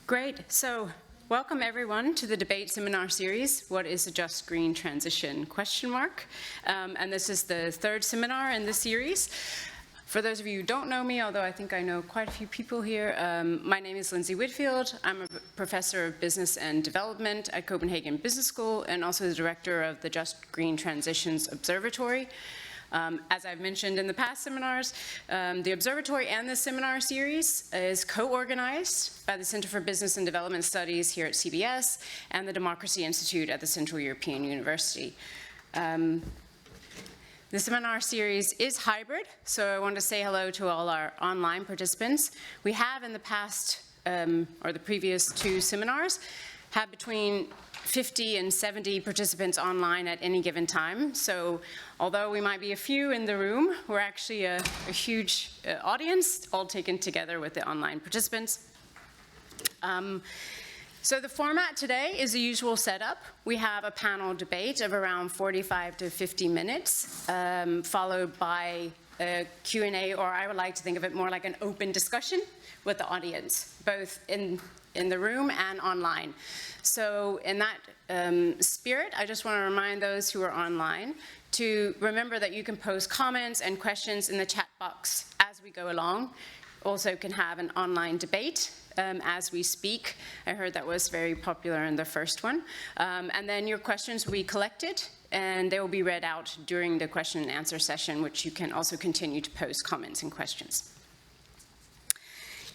Great. So welcome everyone to the debate seminar series, What is a Just Green Transition? And this is the third seminar in the series. For those of you who don't know me, although I think I know quite a few people here, my name is Lindsay Whitfield. I'm a professor of business and development at Copenhagen Business School and also the director of the Just Green Transitions Observatory. As I've mentioned in the past seminars, the Observatory and the seminar series is co-organized by the Center for Business and Development Studies here at CBS and the Democracy Institute at the Central European University. The seminar series is hybrid, so I want to say hello to all our online participants. We have in the past, or the previous two seminars, had between 50 and 70 participants online at any given time. So although we might be a few in the room, we're actually a huge audience, all taken together with the online participants. So the format today is the usual setup. We have a panel debate of around 45 to 50 minutes, followed by a Q&A, or I would like to think of it more like an open discussion with the audience, both in the room and online. So in that spirit, I just want to remind those who are online to remember that you can post comments and questions in the chat box as we go along. Also can have an online debate as we speak. I heard that was very popular in the first one. And then your questions will be collected and they will be read out during the question and answer session, which you can also continue to post comments and questions.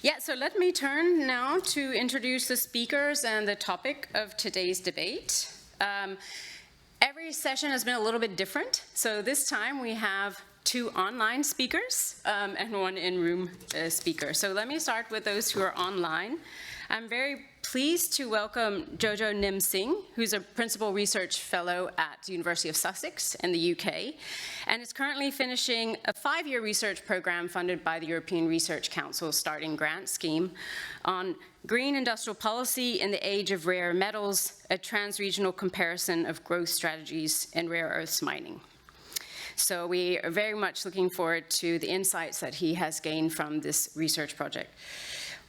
Yeah, so let me turn now to introduce the speakers and the topic of today's debate. Every session has been a little bit different. So this time we have two online speakers and one in-room speaker. So let me start with those who are online. I'm very pleased to welcome Jojo Nim Singh, who's a principal research fellow at the University of Sussex in the UK, and is currently finishing a 5-year research program funded by the European Research Council Starting Grant Scheme on green industrial policy in the age of rare metals, a trans-regional comparison of growth strategies in rare earths mining. So we are very much looking forward to the insights that he has gained from this research project.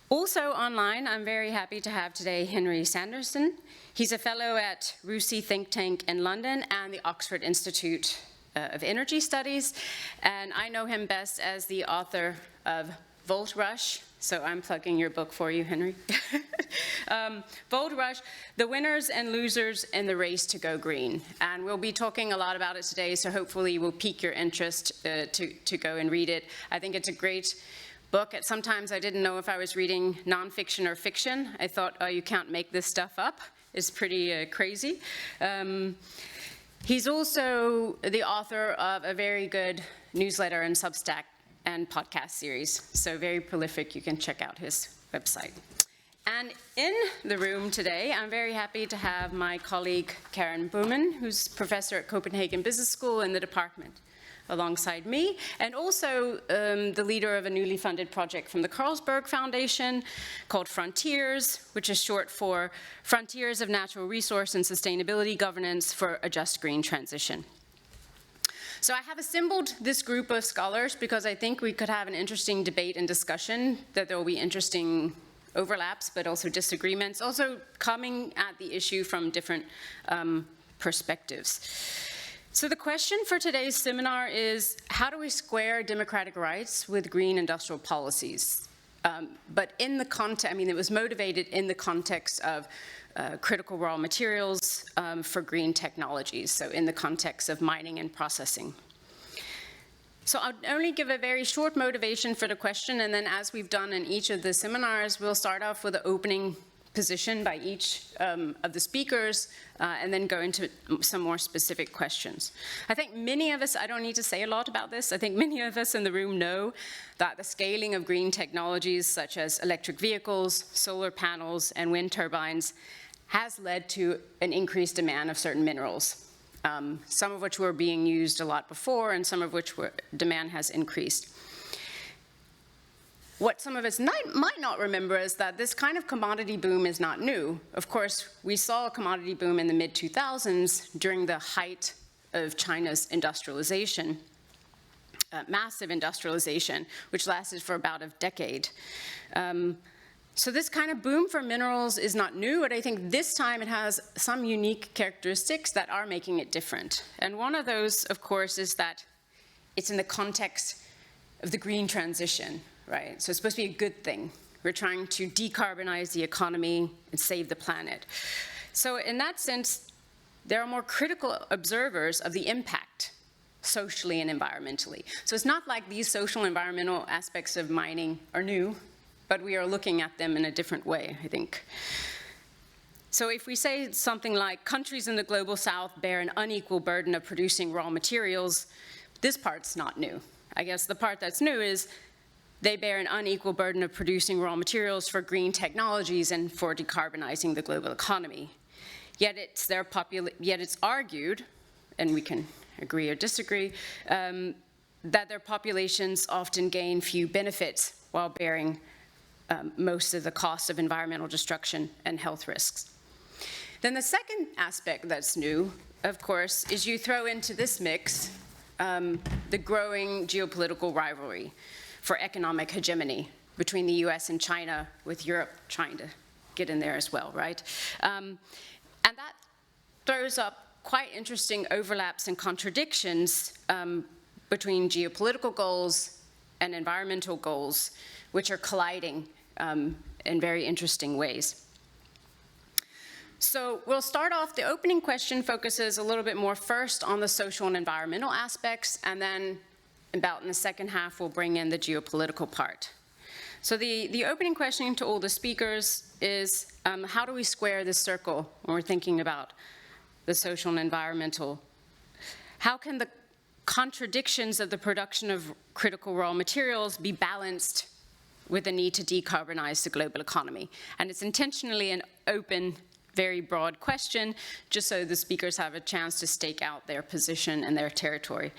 Also online, I'm very happy to have today Henry Sanderson. He's a fellow at RUSI think tank in London and the Oxford Institute of Energy Studies. And I know him best as the author of Volt Rush. So I'm plugging your book for you, Henry. Volt Rush, the winners and losers in the race to go green. And we'll be talking a lot about it today, so hopefully we'll pique your interest to go and read it. I think it's a great book. Sometimes I didn't know if I was reading nonfiction or fiction. I thought, oh, you can't make this stuff up. It's pretty crazy. He's also the author of a very good newsletter and Substack and podcast series. So very prolific. You can check out his website. And in the room today, I'm very happy to have my colleague Karen Boomen, who's professor at Copenhagen Business School in the department, alongside me, and also the leader of a newly funded project from the Carlsberg Foundation called Frontiers, which is short for Frontiers of Natural Resource and Sustainability Governance for a Just Green Transition. So I have assembled this group of scholars because I think we could have an interesting debate and discussion, that there will be interesting overlaps, but also disagreements, also coming at the issue from different perspectives. So the question for today's seminar is, how do we square democratic rights with green industrial policies? But in the context, I mean, it was motivated in the context of critical raw materials for green technologies, so in the context of mining and processing. So I'll only give a very short motivation for the question, and then as we've done in each of the seminars, we'll start off with an opening position by each of the speakers, and then go into some more specific questions. I think many of us, I don't need to say a lot about this, I think many of us in the room know that the scaling of green technologies such as electric vehicles, solar panels, and wind turbines has led to an increased demand of certain minerals, some of which were being used a lot before, and some of which demand has increased. What some of us might not remember is that this kind of commodity boom is not new. Of course, we saw a commodity boom in the mid-2000s during the height of China's industrialization, massive industrialization, which lasted for about a decade. So this kind of boom for minerals is not new, but I think this time it has some unique characteristics that are making it different. And one of those, of course, is that it's in the context of the green transition, right? So it's supposed to be a good thing. We're trying to decarbonize the economy and save the planet. So in that sense, there are more critical observers of the impact socially and environmentally. So it's not like these social environmental aspects of mining are new, but we are looking at them in a different way, I think. So if we say something like countries in the global south bear an unequal burden of producing raw materials, this part's not new. I guess the part that's new is they bear an unequal burden of producing raw materials for green technologies and for decarbonizing the global economy. Yet it's argued, and we can agree or disagree, that their populations often gain few benefits while bearing most of the costs of environmental destruction and health risks. Then the second aspect that's new, of course, is you throw into this mix the growing geopolitical rivalry for economic hegemony between the US and China, with Europe trying to get in there as well, right? And that throws up quite interesting overlaps and contradictions between geopolitical goals and environmental goals, which are colliding in very interesting ways. So we'll start off, the opening question focuses a little bit more first on the social and environmental aspects, and then about in the second half, we'll bring in the geopolitical part. So the opening question to all the speakers is, how do we square this circle when we're thinking about the social and environmental? How can the contradictions of the production of critical raw materials be balanced with the need to decarbonize the global economy? And it's intentionally an open, very broad question, just so the speakers have a chance to stake out their position and their territory.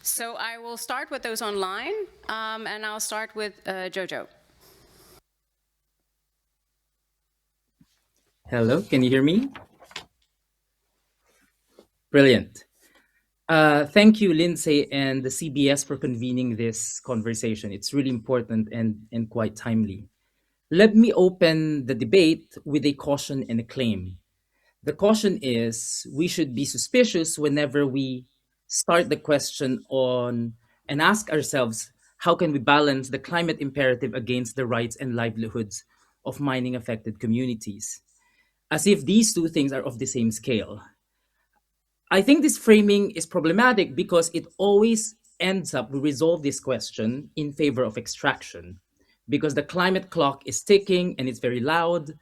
So I will start with those online, and I'll start with Jojo. Hello, can you hear me? Brilliant. Thank you, Lindsay and the CBS for convening this conversation. It's really important and quite timely. Let me open the debate with a caution and a claim. The caution is we should be suspicious whenever we start the question on and ask ourselves, how can we balance the climate imperative against the rights and livelihoods of mining affected communities? As if these two things are of the same scale. I think this framing is problematic because it always ends up we resolve this question in favor of extraction because the climate clock is ticking and it's very loud,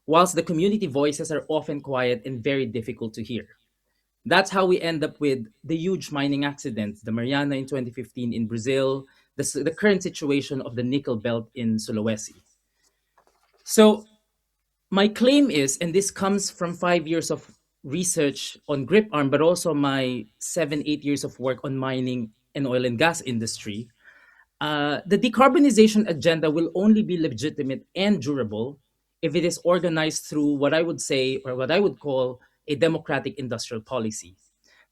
whilst the community voices are often quiet and very difficult to hear. That's how we end up with the huge mining accidents, the Mariana in 2015 in Brazil, the current situation of the nickel belt in Sulawesi. So my claim is, and this comes from 5 years of research on grip arm, but also my 7, 8 years of work on mining and oil and gas industry, the decarbonization agenda will only be legitimate and durable if it is organized through what I would say, or what I would call, a democratic industrial policy.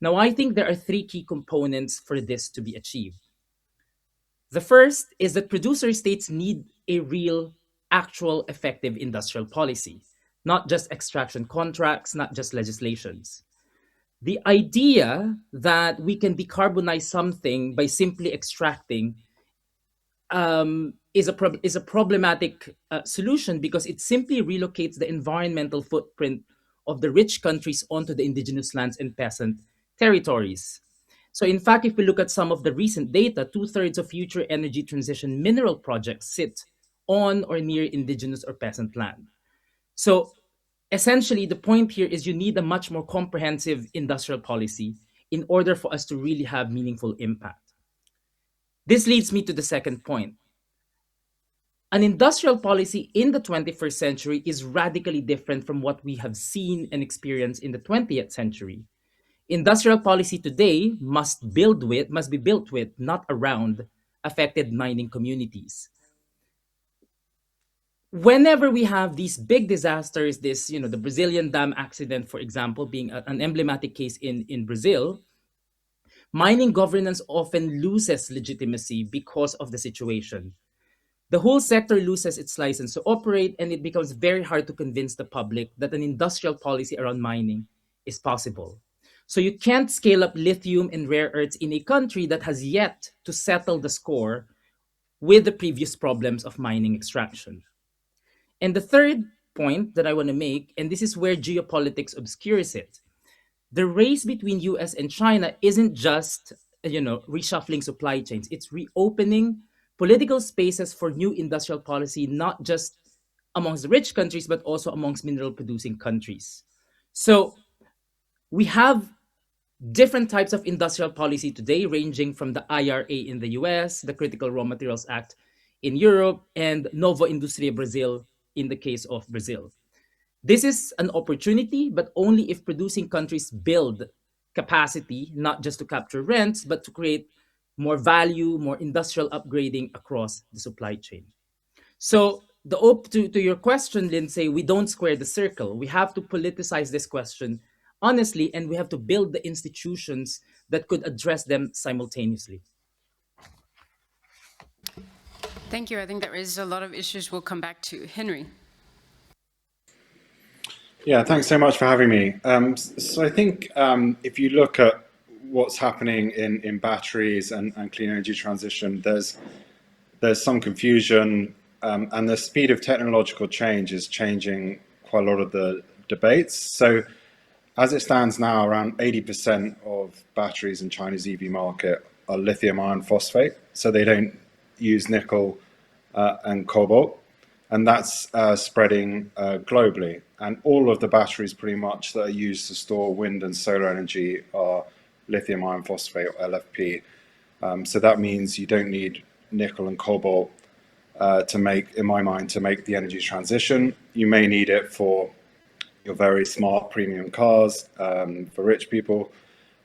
Now, I think there are three key components for this to be achieved. The first is that producer states need a real, actual, effective industrial policy, not just extraction contracts, not just legislations. The idea that we can decarbonize something by simply extracting is a problematic solution because it simply relocates the environmental footprint of the rich countries onto the indigenous lands and peasant territories. So, in fact, if we look at some of the recent data, two-thirds of future energy transition mineral projects sit on or near indigenous or peasant land. So, essentially, the point here is you need a much more comprehensive industrial policy in order for us to really have meaningful impact. This leads me to the second point. An industrial policy in the 21st century is radically different from what we have seen and experienced in the 20th century. Industrial policy today must be built with, not around, affected mining communities. Whenever we have these big disasters, the Brazilian dam accident, for example, being an emblematic case in Brazil, mining governance often loses legitimacy because of the situation. the whole sector loses its license to operate, and it becomes very hard to convince the public that an industrial policy around mining is possible. So you can't scale up lithium and rare earths in a country that has yet to settle the score with the previous problems of mining extraction. And the third point that I want to make, and this is where geopolitics obscures it, the race between US and China isn't just, reshuffling supply chains. It's reopening political spaces for new industrial policy, not just amongst the rich countries, but also amongst mineral producing countries. So we have different types of industrial policy today, ranging from the IRA in the US, the Critical Raw Materials Act in Europe, and Nova Industria Brazil in the case of Brazil. This is an opportunity, but only if producing countries build capacity, not just to capture rents, but to create more value, more industrial upgrading across the supply chain. So to your question, Lindsay, we don't square the circle. We have to politicize this question honestly, and we have to build the institutions that could address them simultaneously. Thank you. I think there is a lot of issues we'll come back to. Henry. Yeah, thanks so much for having me. So I think if you look at what's happening in batteries and clean energy transition, there's some confusion, and the speed of technological change is changing quite a lot of the debates. So as it stands now, around 80% of batteries in China's EV market are lithium iron phosphate, so they don't use nickel and cobalt, and that's spreading globally. And all of the batteries pretty much that are used to store wind and solar energy are lithium iron phosphate, or LFP. So that means you don't need nickel and cobalt to make, in my mind, to make the energy transition. You may need it for your very smart premium cars, for rich people.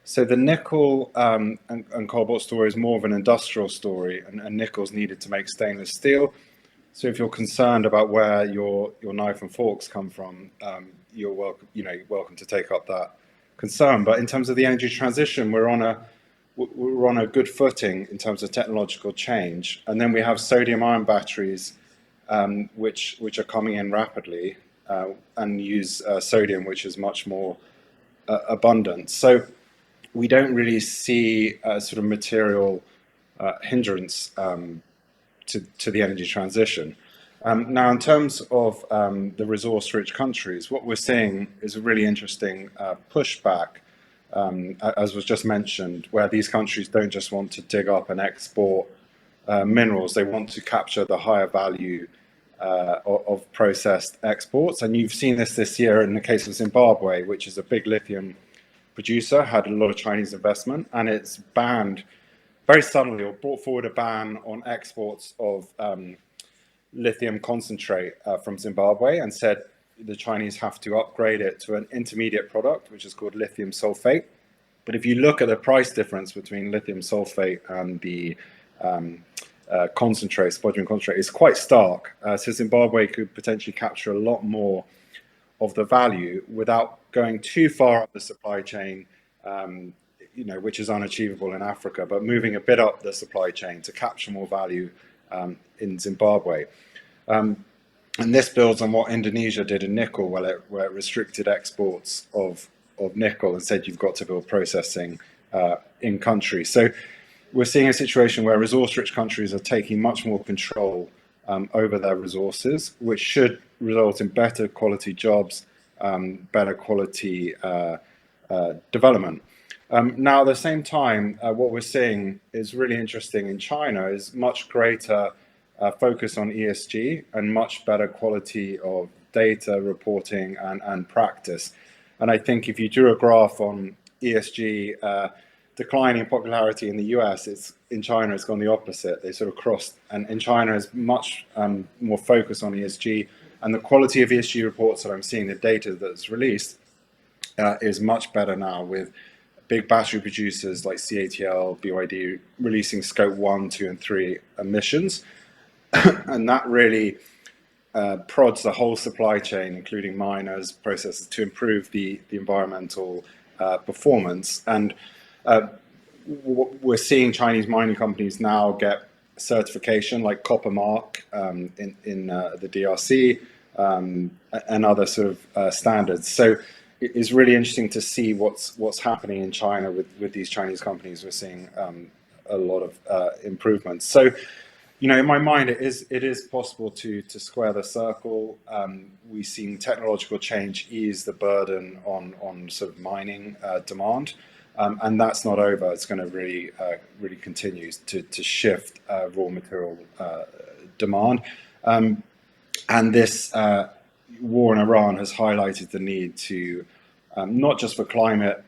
So the nickel and cobalt story is more of an industrial story, and nickel's needed to make stainless steel. So if you're concerned about where your knife and forks come from, you're welcome to take up that concern. But in terms of the energy transition, we're on a good footing in terms of technological change. And then we have sodium ion batteries, which are coming in rapidly, and use sodium, which is much more abundant. So we don't really see a sort of material hindrance to the energy transition. Now, in terms of the resource-rich countries, what we're seeing is a really interesting pushback, as was just mentioned, where these countries don't just want to dig up and export minerals, they want to capture the higher value of processed exports. And you've seen this year in the case of Zimbabwe, which is a big lithium producer, had a lot of Chinese investment, and it's banned very suddenly, or brought forward a ban on exports of lithium concentrate from Zimbabwe, and said the Chinese have to upgrade it to an intermediate product, which is called lithium sulfate. But if you look at the price difference between lithium sulfate and the concentrate, spodumene concentrate, is quite stark. So Zimbabwe could potentially capture a lot more of the value without going too far up the supply chain, which is unachievable in Africa, but moving a bit up the supply chain to capture more value in Zimbabwe. And this builds on what Indonesia did in nickel, where it restricted exports of nickel and said you've got to build processing in country. So we're seeing a situation where resource-rich countries are taking much more control over their resources, which should result in better quality jobs, better quality development. Now, at the same time, what we're seeing is really interesting in China is much greater focus on ESG and much better quality of data reporting and practice. And I think if you drew a graph on ESG declining popularity in the US, in China it's gone the opposite. They sort of crossed, and in China is much more focus on ESG, and the quality of ESG reports that I'm seeing, the data that's released, is much better now, with big battery producers like CATL, BYD releasing scope 1, 2, and 3 emissions. And that really prods the whole supply chain, including miners, processors, to improve the environmental performance. And we're seeing Chinese mining companies now get certification, like Copper Mark in the DRC, and other sort of standards. So it's really interesting to see what's happening in China with these Chinese companies. We're seeing a lot of improvements. So, you know, in my mind, it is possible to square the circle. We've seen technological change ease the burden on sort of mining demand, and that's not over. It's going to really continue to shift raw material demand, and this war in Iran has highlighted the need to not just for climate,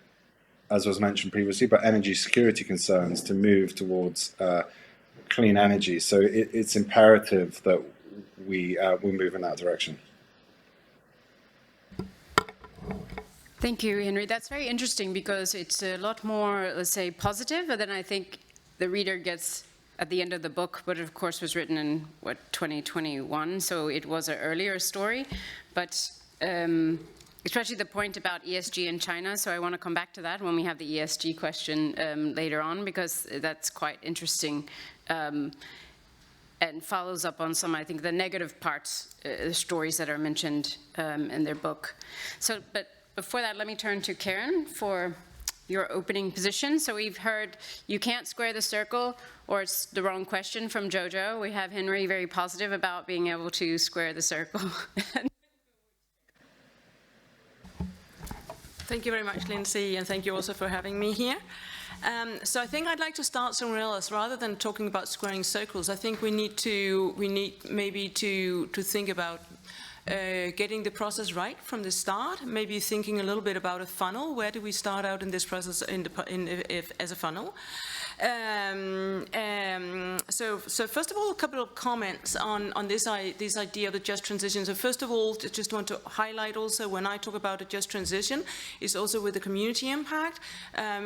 as was mentioned previously, but energy security concerns, to move towards clean energy. So it's imperative that we move in that direction. Thank you, Henry. That's very interesting because it's a lot more, let's say, positive than I think the reader gets at the end of the book, but of course was written in, 2021, so it was an earlier story. But especially the point about ESG in China, so I want to come back to that when we have the ESG question later on, because that's quite interesting and follows up on some, I think, the negative parts, the stories that are mentioned in their book. So, but before that, let me turn to Karen for your opening position. So we've heard you can't square the circle, or it's the wrong question from Jojo. We have Henry very positive about being able to square the circle. Thank you very much, Lindsay, and thank you also for having me here. So I think I'd like to start somewhere else. Rather than talking about squaring circles, I think we need maybe to think about getting the process right from the start, maybe thinking a little bit about a funnel. Where do we start out in this process as a funnel? So first of all, a couple of comments on this idea of the just transition. So first of all, just want to highlight also, when I talk about a just transition, is also with the community impact.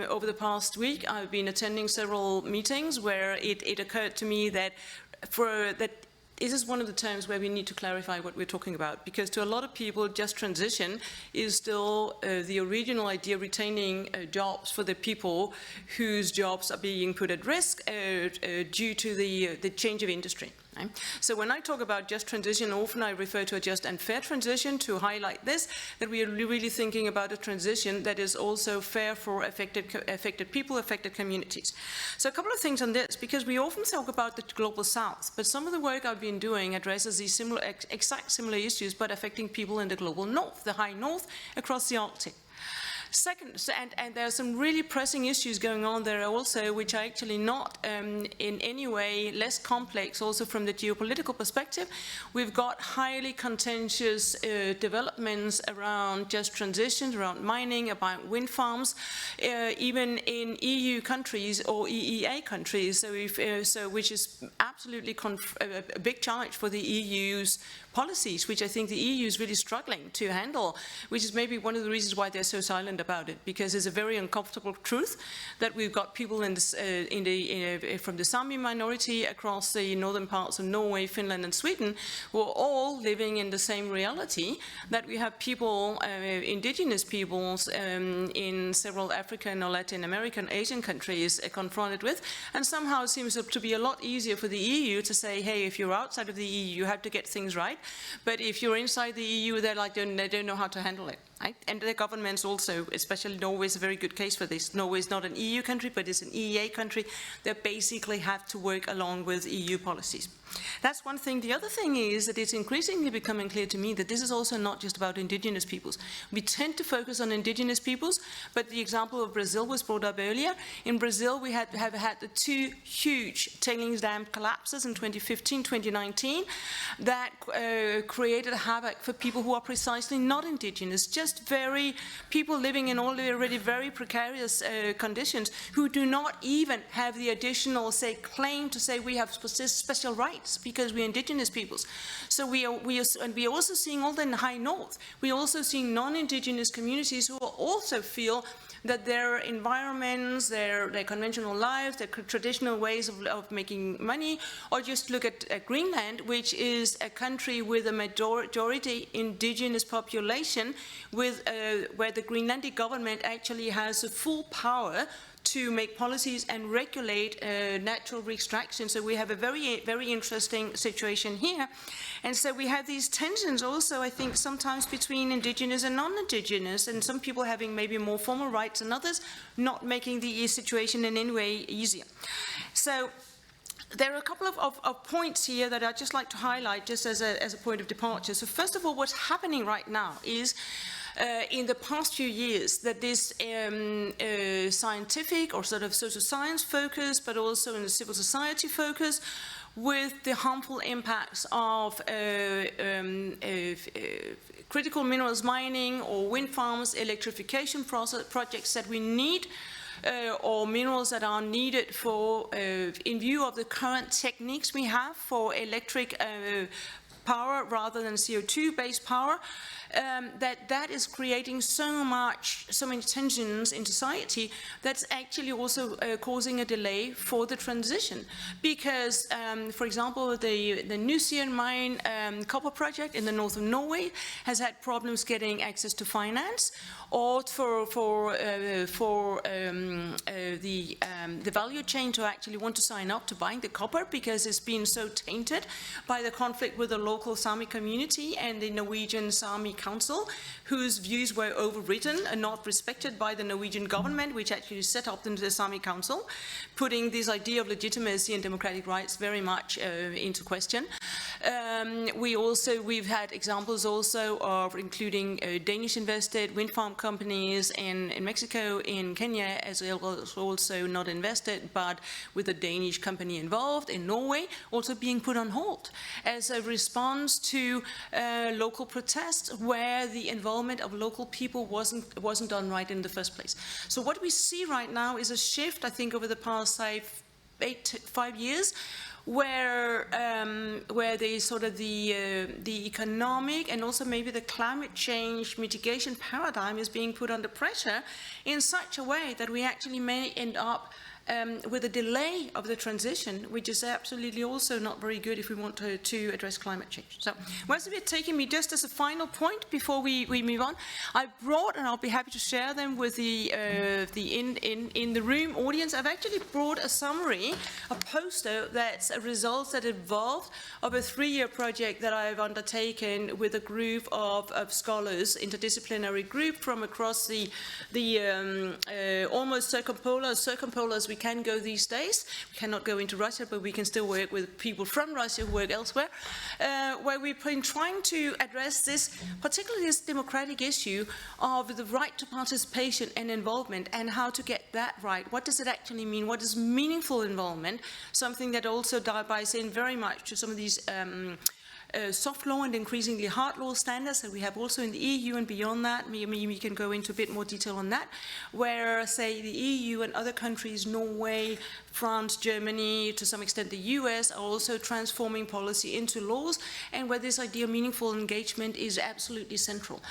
Over the past week, I've been attending several meetings where it occurred to me that this is one of the terms where we need to clarify what we're talking about, because to a lot of people, just transition is still the original idea, retaining jobs for the people whose jobs are being put at risk due to the change of industry. Right? So when I talk about just transition, often I refer to a just and fair transition to highlight this, that we are really thinking about a transition that is also fair for affected people, affected communities. So a couple of things on this, because we often talk about the global south, but some of the work I've been doing addresses these exact similar issues, but affecting people in the global north, the high north, across the Arctic. Second, and there are some really pressing issues going on there also, which are actually not in any way less complex, also from the geopolitical perspective. We've got highly contentious developments around just transitions, around mining, about wind farms, even in EU countries or EEA countries, which is absolutely a big challenge for the EU's policies, which I think the EU is really struggling to handle, which is maybe one of the reasons why they're so silent about it, because it's a very uncomfortable truth that we've got people from the Sami minority across the northern parts of Norway, Finland and Sweden, who are all living in the same reality, that we have people, indigenous peoples in several African or Latin American, Asian countries confronted with, and somehow it seems to be a lot easier for the EU to say, hey, if you're outside of the EU, you have to get things right. But if you're inside the EU, they don't know how to handle it. Right? And the governments also, especially Norway is a very good case for this. Norway is not an EU country, but it's an EEA country. They basically have to work along with EU policies. That's one thing. The other thing is that it's increasingly becoming clear to me that this is also not just about indigenous peoples. We tend to focus on indigenous peoples, but the example of Brazil was brought up earlier. In Brazil, we have had the two huge tailings dam collapses in 2015, 2019, that created havoc for people who are precisely not indigenous, just people living in already very precarious conditions, who do not even have the additional, claim to say we have special rights because we're indigenous peoples. So we are also seeing all in the high north. We're also seeing non-indigenous communities who also feel that their environments, their conventional lives, their traditional ways of making money, or just look at Greenland, which is a country with a majority indigenous population, where the Greenlandic government actually has a full power to make policies and regulate natural extraction. So we have a very, very interesting situation here. And so we have these tensions also, I think, sometimes between indigenous and non-indigenous, and some people having maybe more formal rights than others, not making the situation in any way easier. So there are a couple of points here that I'd just like to highlight just as a point of departure. So first of all, what's happening right now is in the past few years that this scientific or sort of social science focus, but also in the civil society focus, with the harmful impacts of critical minerals mining or wind farms, electrification projects that we need, or minerals that are needed for, in view of the current techniques we have for electric power rather than CO2-based power, that is creating so many tensions in society that's actually also causing a delay for the transition. Because, for example, the Nucien mine copper project in the north of Norway has had problems getting access to finance, or for the value chain to actually want to sign up to buying the copper, because it's been so tainted by the conflict with the local Sami community and the Norwegian Sami Council, whose views were overwritten and not respected by the Norwegian government, which actually set up the Sami Council, putting this idea of legitimacy and democratic rights very much into question. We've had examples also of including Danish invested wind farm companies in Mexico, in Kenya, as well as also not invested, but with a Danish company involved in Norway, also being put on hold as a response to local protests where the involvement of local people wasn't done right in the first place. So what we see right now is a shift, I think, over the past, say, 5 years, where the sort of the economic and also maybe the climate change mitigation paradigm is being put under pressure in such a way that we actually may end up with a delay of the transition, which is absolutely also not very good if we want to address climate change. So, once you've taken me just as a final point before we move on, I brought, and I'll be happy to share them with the in the room audience. I've actually brought a summary, a poster that's a result that evolved of a 3-year project that I've undertaken with a group of scholars, interdisciplinary group from across the almost circumpolars we can go these days. We cannot go into Russia, but we can still work with people from Russia who work elsewhere, where we've been trying to address this, particularly this democratic issue of the right to participation and involvement, and how to get that right. What does it actually mean? What is meaningful involvement? Something that also buys in very much to some of these soft law and increasingly hard law standards that we have also in the EU and beyond that. We can go into a bit more detail on that, where, say, the EU and other countries, Norway, France, Germany, to some extent the US, are also transforming policy into laws, and where this idea of meaningful engagement is absolutely central.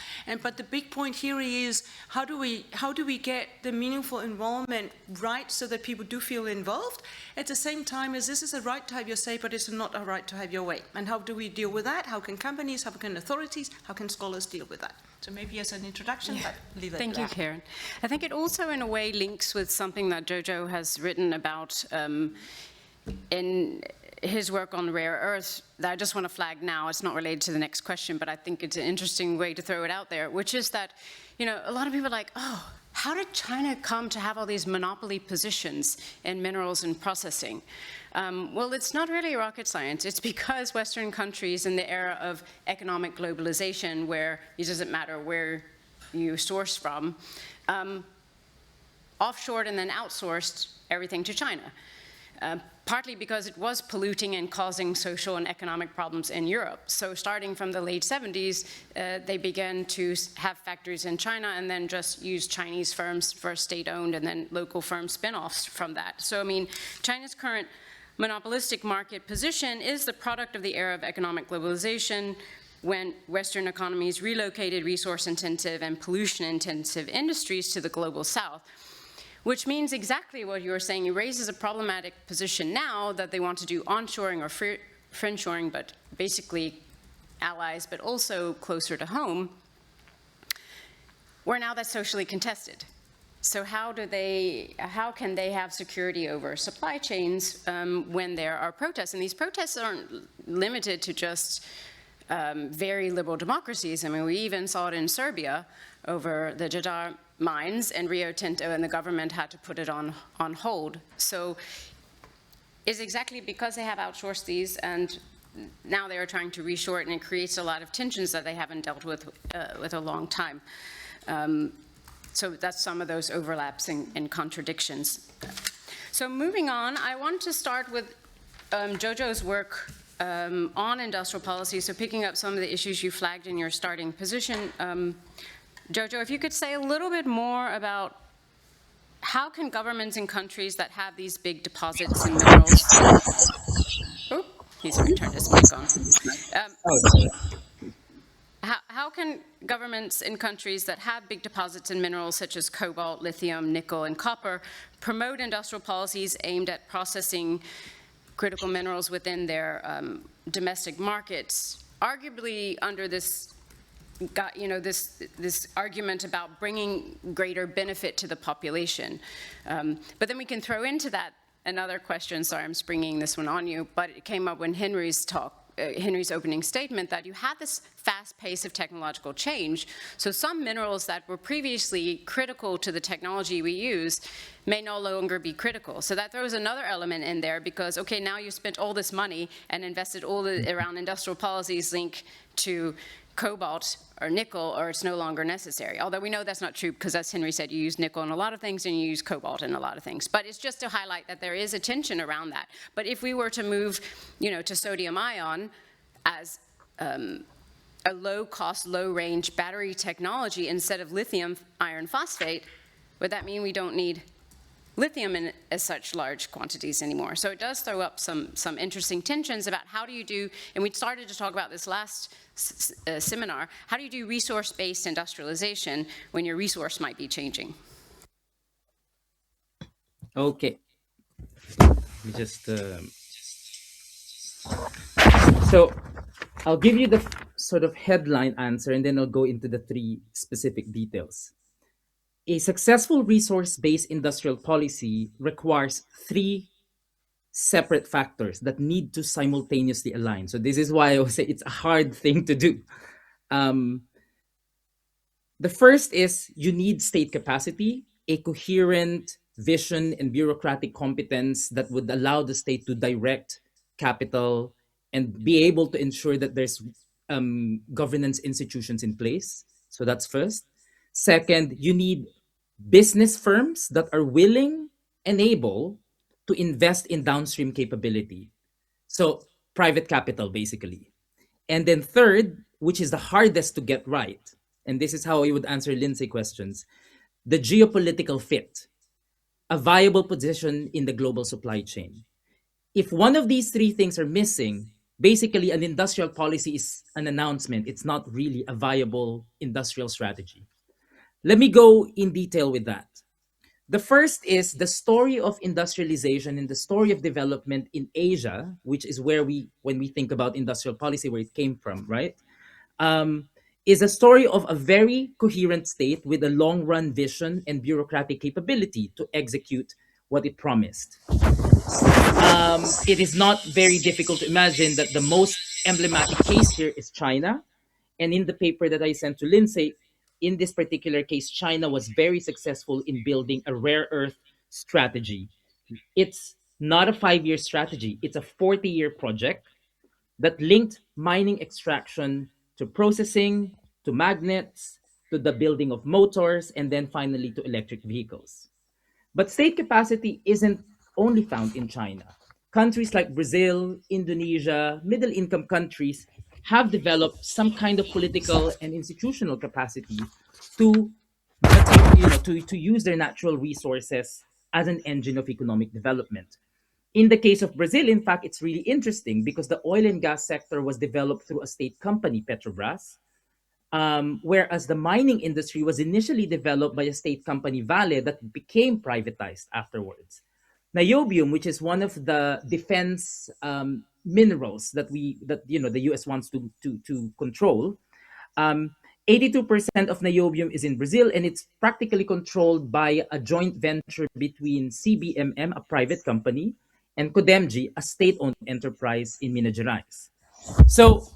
But the big point here is, how do we get the meaningful involvement right so that people do feel involved, at the same time as this is a right to have your say, but it's not a right to have your way. And how do we deal with that? How can companies, how can authorities, how can scholars deal with that? So maybe as an introduction, but leave that Thank you, Karen. I think it also in a way links with something that Jojo has written about in his work on rare earths that I just want to flag now. It's not related to the next question, but I think it's an interesting way to throw it out there, which is that, a lot of people are like, oh, how did China come to have all these monopoly positions in minerals and processing? Well, it's not really rocket science. It's because Western countries in the era of economic globalization, where it doesn't matter where you source from, offshored and then outsourced everything to China. Partly because it was polluting and causing social and economic problems in Europe. So starting from the late 70s, they began to have factories in China and then just use Chinese firms, first state-owned and then local firm spin-offs from that. So, China's current monopolistic market position is the product of the era of economic globalization, when Western economies relocated resource-intensive and pollution-intensive industries to the global south. Which means exactly what you were saying. It raises a problematic position now that they want to do onshoring or friendshoring, but basically allies, but also closer to home, where now that's socially contested. So how can they have security over supply chains when there are protests? And these protests aren't limited to just very liberal democracies. I mean, we even saw it in Serbia over the Jadar mines and Rio Tinto, and the government had to put it on hold. So it's exactly because they have outsourced these, and now they are trying to reshore it, and it creates a lot of tensions that they haven't dealt with a long time. So that's some of those overlaps and contradictions. So moving on, I want to start with Jojo's work on industrial policy, so picking up some of the issues you flagged in your starting position. Jojo, if you could say a little bit more about how can governments in countries that have these big deposits in minerals... Oh, he's already turned his mic on. How can governments in countries that have big deposits in minerals such as cobalt, lithium, nickel, and copper promote industrial policies aimed at processing critical minerals within their domestic markets, arguably under this argument about bringing greater benefit to the population? But then we can throw into that another question. Sorry, I'm springing this one on you, but it came up when Henry's opening statement, that you had this fast pace of technological change. So some minerals that were previously critical to the technology we use may no longer be critical. So that throws another element in there, because, okay, now you spent all this money and invested all around industrial policies linked to cobalt or nickel, or it's no longer necessary. Although we know that's not true, because as Henry said, you use nickel in a lot of things and you use cobalt in a lot of things. But it's just to highlight that there is a tension around that. But if we were to move, to sodium ion as a low-cost, low-range battery technology instead of lithium iron phosphate, would that mean we don't need lithium in as such large quantities anymore? So it does throw up some interesting tensions about how do you do, and we started to talk about this last seminar, how do you do resource-based industrialization when your resource might be changing? Okay. We just so I'll give you the sort of headline answer, and then I'll go into the three specific details. A successful resource-based industrial policy requires three separate factors that need to simultaneously align. So this is why I would say it's a hard thing to do. The first is you need state capacity, a coherent vision and bureaucratic competence that would allow the state to direct capital and be able to ensure that there's governance institutions in place. So that's first. Second, you need business firms that are willing and able to invest in downstream capability. So private capital, basically. And then third, which is the hardest to get right, and this is how I would answer Lindsay questions, the geopolitical fit, a viable position in the global supply chain. If one of these three things are missing, basically an industrial policy is an announcement. It's not really a viable industrial strategy. Let me go in detail with that. The first is the story of industrialization and the story of development in Asia, which is where when we think about industrial policy, where it came from, right? Is a story of a very coherent state with a long-run vision and bureaucratic capability to execute what it promised. It is not very difficult to imagine that the most emblematic case here is China. And in the paper that I sent to Lindsay, in this particular case, China was very successful in building a rare earth strategy. It's not a 5-year strategy. It's a 40-year project that linked mining extraction to processing, to magnets, to the building of motors, and then finally to electric vehicles. But state capacity isn't only found in China. Countries like Brazil, Indonesia, middle-income countries have developed some kind of political and institutional capacity to, to use their natural resources as an engine of economic development. In the case of Brazil, in fact, it's really interesting because the oil and gas sector was developed through a state company, Petrobras, whereas the mining industry was initially developed by a state company, Vale, that became privatized afterwards. Niobium, which is one of the defense minerals that the U.S. wants to control, 82% of niobium is in Brazil, and it's practically controlled by a joint venture between CBMM, a private company, and Codemgi, a state-owned enterprise in Minas Gerais. So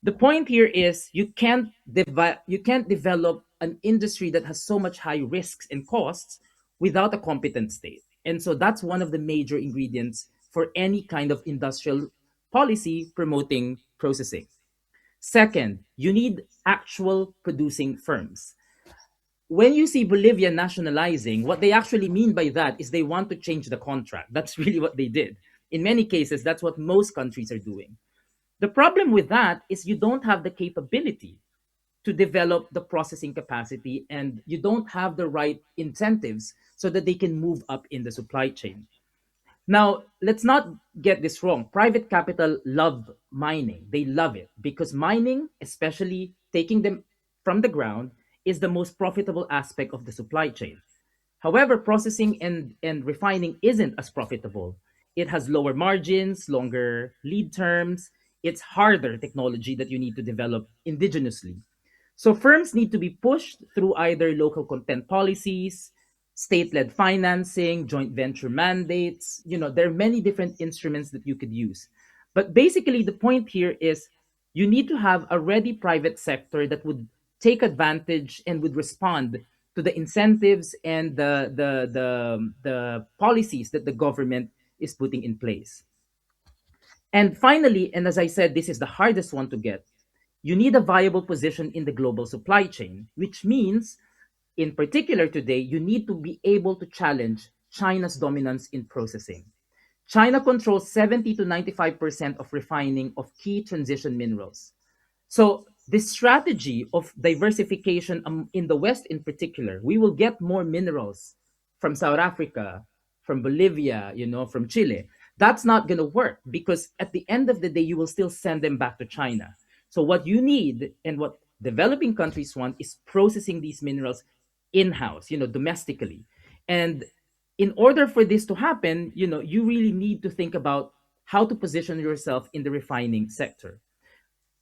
the point here is you can't develop an industry that has so much high risks and costs without a competent state. And so that's one of the major ingredients for any kind of industrial policy promoting processing. Second, you need actual producing firms. When you see Bolivia nationalizing, what they actually mean by that is they want to change the contract. That's really what they did. In many cases, that's what most countries are doing. The problem with that is you don't have the capability to develop the processing capacity, and you don't have the right incentives so that they can move up in the supply chain. Now, let's not get this wrong. Private capital love mining. They love it because mining, especially taking them from the ground, is the most profitable aspect of the supply chain. However, processing and refining isn't as profitable. It has lower margins, longer lead terms. It's harder technology that you need to develop indigenously. So firms need to be pushed through either local content policies, state-led financing, joint venture mandates. There are many different instruments that you could use. But basically, the point here is you need to have a ready private sector that would take advantage and would respond to the incentives and the policies that the government is putting in place. And finally, and as I said, this is the hardest one to get, you need a viable position in the global supply chain, which means, in particular today, you need to be able to challenge China's dominance in processing. China controls 70 to 95% of refining of key transition minerals. So this strategy of diversification in the West in particular, we will get more minerals from South Africa, from Bolivia, from Chile. That's not going to work because at the end of the day, you will still send them back to China. So what you need and what developing countries want is processing these minerals in-house, domestically. And in order for this to happen, you really need to think about how to position yourself in the refining sector.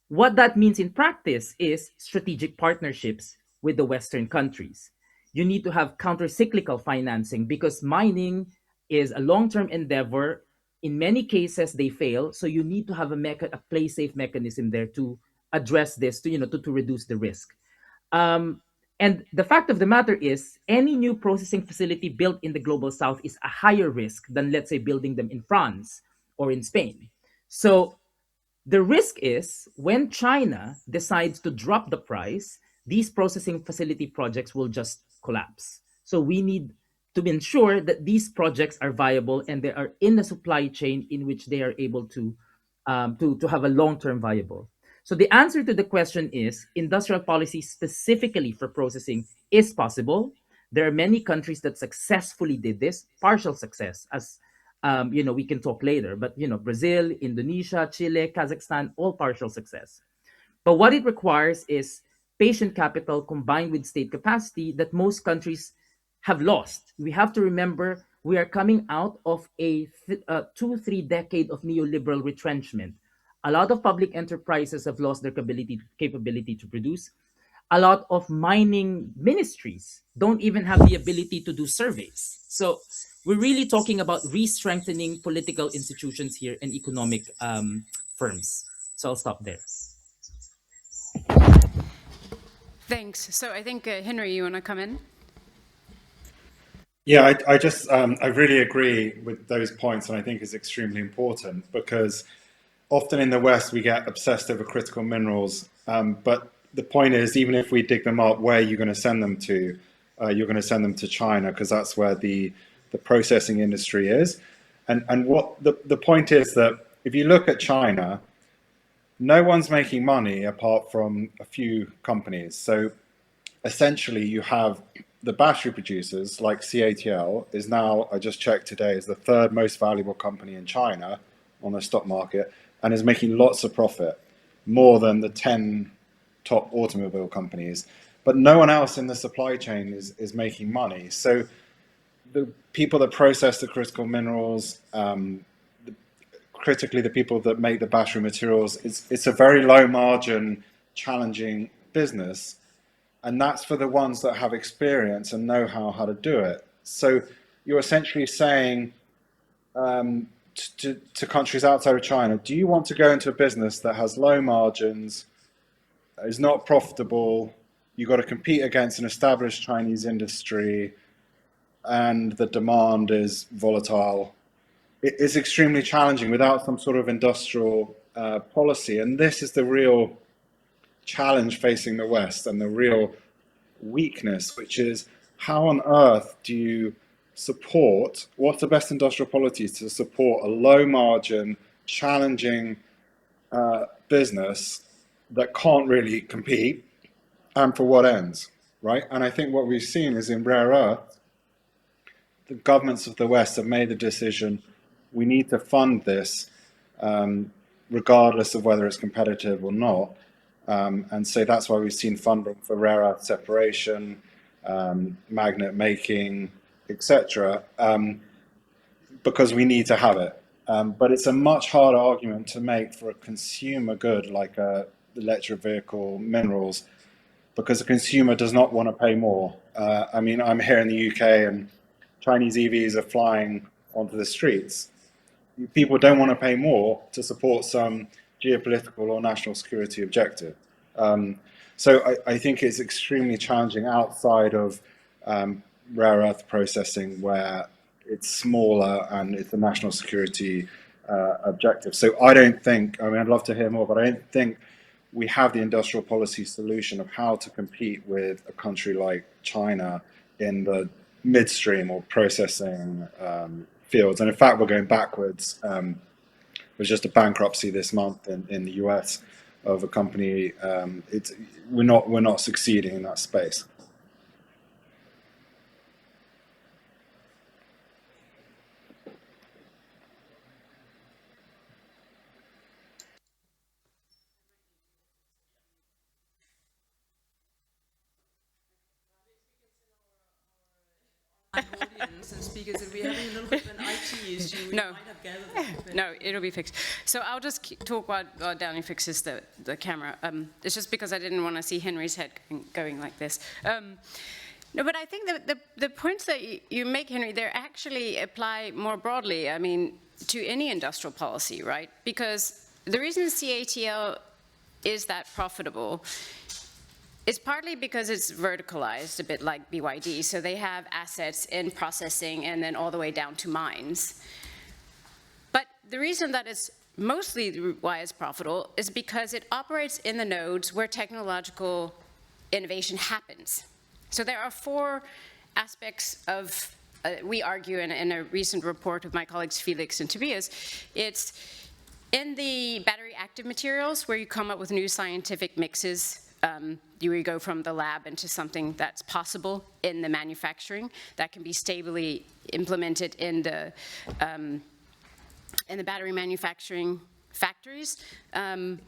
What that means in practice is strategic partnerships with the Western countries. You need to have counter-cyclical financing because mining is a long-term endeavor. In many cases, they fail. So you need to have a play-safe mechanism there to address this, to reduce the risk. And the fact of the matter is, any new processing facility built in the global south is a higher risk than, let's say, building them in France or in Spain. So the risk is when China decides to drop the price, these processing facility projects will just collapse. So we need to ensure that these projects are viable and they are in the supply chain in which they are able to have a long-term viable. So the answer to the question is industrial policy specifically for processing is possible. There are many countries that successfully did this, partial success, as we can talk later. But Brazil, Indonesia, Chile, Kazakhstan, all partial success. But what it requires is patient capital combined with state capacity that most countries have lost. We have to remember we are coming out of a 2-3 decade of neoliberal retrenchment. A lot of public enterprises have lost their capability to produce. A lot of mining ministries don't even have the ability to do surveys. So we're really talking about re-strengthening political institutions here and economic firms. So I'll stop there. Thanks. So I think, Henry, you want to come in? Yeah, I really agree with those points, and I think it's extremely important because often in the West we get obsessed over critical minerals, but the point is, even if we dig them up, where are you going to send them to? You're going to send them to China because that's where the processing industry is. And what the point is that if you look at China, no one's making money apart from a few companies. So essentially you have the battery producers like CATL is now, I just checked today, is the third most valuable company in China on the stock market and is making lots of profit, more than the 10 top automobile companies. But no one else in the supply chain is making money. So the people that process the critical minerals, critically the people that make the battery materials, it's a very low margin, challenging business. And that's for the ones that have experience and know how to do it. So you're essentially saying to countries outside of China, do you want to go into a business that has low margins, is not profitable, you've got to compete against an established Chinese industry, and the demand is volatile? It is extremely challenging without some sort of industrial policy. And this is the real challenge facing the West and the real weakness, which is how on earth do you support, what's the best industrial policy to support a low margin, challenging business that can't really compete, and for what ends, right? And I think what we've seen is in rare earth, the governments of the West have made the decision, we need to fund this regardless of whether it's competitive or not. And so that's why we've seen funding for rare earth separation, magnet making, etc., because we need to have it. But it's a much harder argument to make for a consumer good like electric vehicle minerals, because the consumer does not want to pay more. I mean, I'm here in the UK and Chinese EVs are flying onto the streets. People don't want to pay more to support some geopolitical or national security objective. So I think it's extremely challenging outside of rare earth processing, where it's smaller and it's a national security objective. So I don't think, I mean, I'd love to hear more, but I don't think we have the industrial policy solution of how to compete with a country like China in the midstream or processing fields. And in fact, we're going backwards. There's just a bankruptcy this month in the US of a company. We're not succeeding in that space. Audience and speakers, if we're having a little bit of an IT issue, we No. might have gathered. No, it'll be fixed. So I'll just talk while Danny fixes the camera. It's just because I didn't want to see Henry's head going like this. No, but I think that the points that you make, Henry, they actually apply more broadly, I mean, to any industrial policy, right? Because the reason CATL is that profitable is partly because it's verticalized, a bit like BYD. So they have assets in processing and then all the way down to mines. But the reason that it's mostly why it's profitable is because it operates in the nodes where technological innovation happens. So there are 4 aspects of, we argue in a recent report of my colleagues Felix and Tobias, it's in the battery active materials where you come up with new scientific mixes. You go from the lab into something that's possible in the manufacturing that can be stably implemented in the battery manufacturing factories. And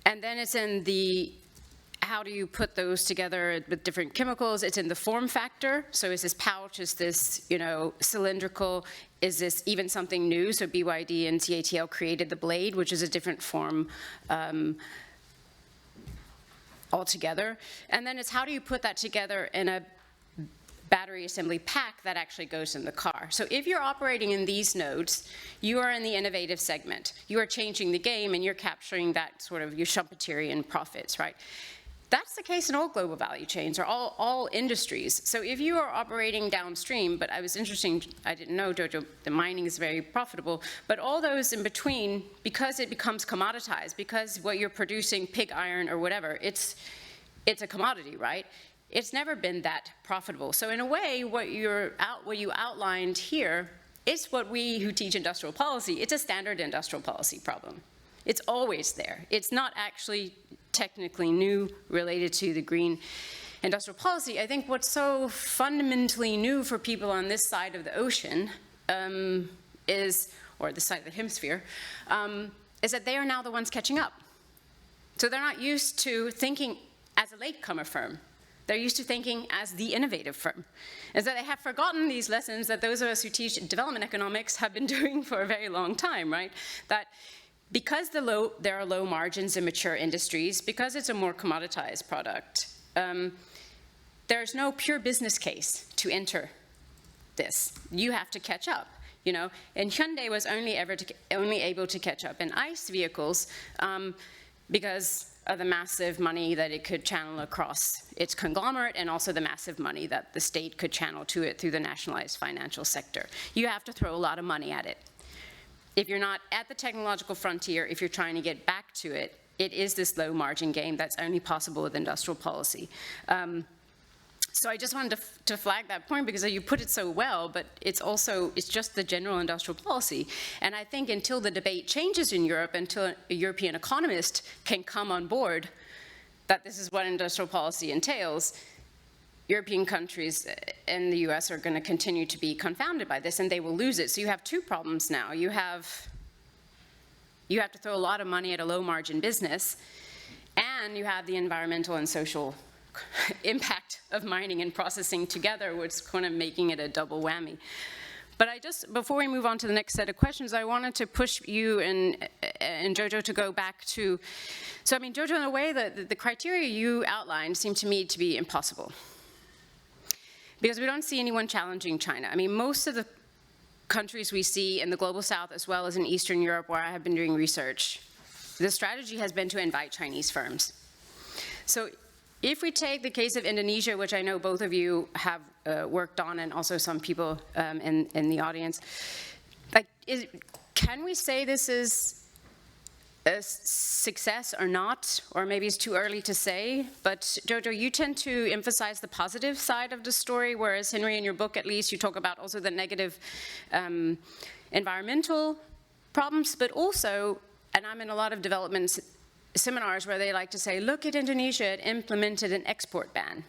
then it's in the how do you put those together with different chemicals? It's in the form factor. So is this pouch, is this, cylindrical? Is this even something new? So BYD and CATL created the blade, which is a different form altogether. And then it's how do you put that together in a battery assembly pack that actually goes in the car. So if you're operating in these nodes, you are in the innovative segment. You are changing the game and you're capturing that sort of your Schumpeterian profits, right? That's the case in all global value chains or all industries. So if you are operating downstream, but I was interesting, I didn't know, Jojo, the mining is very profitable, but all those in between, because it becomes commoditized, because what you're producing, pig iron or whatever, it's a commodity, right? It's never been that profitable. So in a way, what you outlined here is what we who teach industrial policy, it's a standard industrial policy problem. It's always there. It's not actually technically new related to the green industrial policy. I think what's so fundamentally new for people on this side of the ocean or the side of the hemisphere, is that they are now the ones catching up. So they're not used to thinking as a latecomer firm. They're used to thinking as the innovative firm. And so they have forgotten these lessons that those of us who teach development economics have been doing for a very long time, right? That because there are low margins in mature industries, because it's a more commoditized product, there's no pure business case to enter this. You have to catch up, you know. And Hyundai was only able to catch up in ICE vehicles because of the massive money that it could channel across its conglomerate, and also the massive money that the state could channel to it through the nationalized financial sector. You have to throw a lot of money at it. If you're not at the technological frontier, if you're trying to get back to it, it is this low margin game that's only possible with industrial policy. So I just wanted to flag that point, because you put it so well, but it's just the general industrial policy. And I think until the debate changes in Europe, until a European economist can come on board that this is what industrial policy entails, European countries and the US are going to continue to be confounded by this, and they will lose it. So you have two problems now. You have to throw a lot of money at a low margin business, and you have the environmental and social impact of mining and processing together, which is kind of making it a double whammy. But before we move on to the next set of questions, I wanted to push you and Jojo to go back to, so I mean, Jojo, in a way, the criteria you outlined seem to me to be impossible. Because we don't see anyone challenging China. I mean, most of the countries we see in the global south, as well as in Eastern Europe, where I have been doing research, the strategy has been to invite Chinese firms. So if we take the case of Indonesia, which I know both of you have worked on, and also some people in the audience, like, can we say this is a success or not? Or maybe it's too early to say, but Jojo, you tend to emphasize the positive side of the story, whereas Henry, in your book at least, you talk about also the negative environmental problems, but also, and I'm in a lot of development seminars where they like to say, look at Indonesia, it implemented an export ban.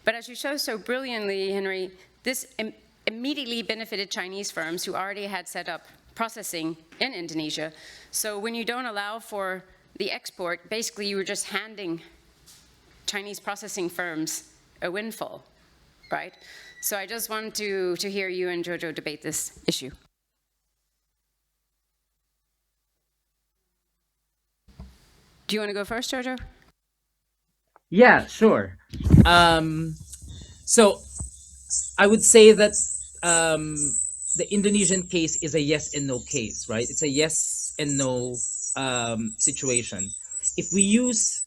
But as you show so brilliantly, Henry, this immediately benefited Chinese firms who already had set up processing in Indonesia. So when you don't allow for the export, basically you were just handing Chinese processing firms a windfall, right? So I just want to hear you and Jojo debate this issue. Do you want to go first, Jojo? Yeah, sure. So I would say that the Indonesian case is a yes and no case, right? It's a yes and no situation. If we use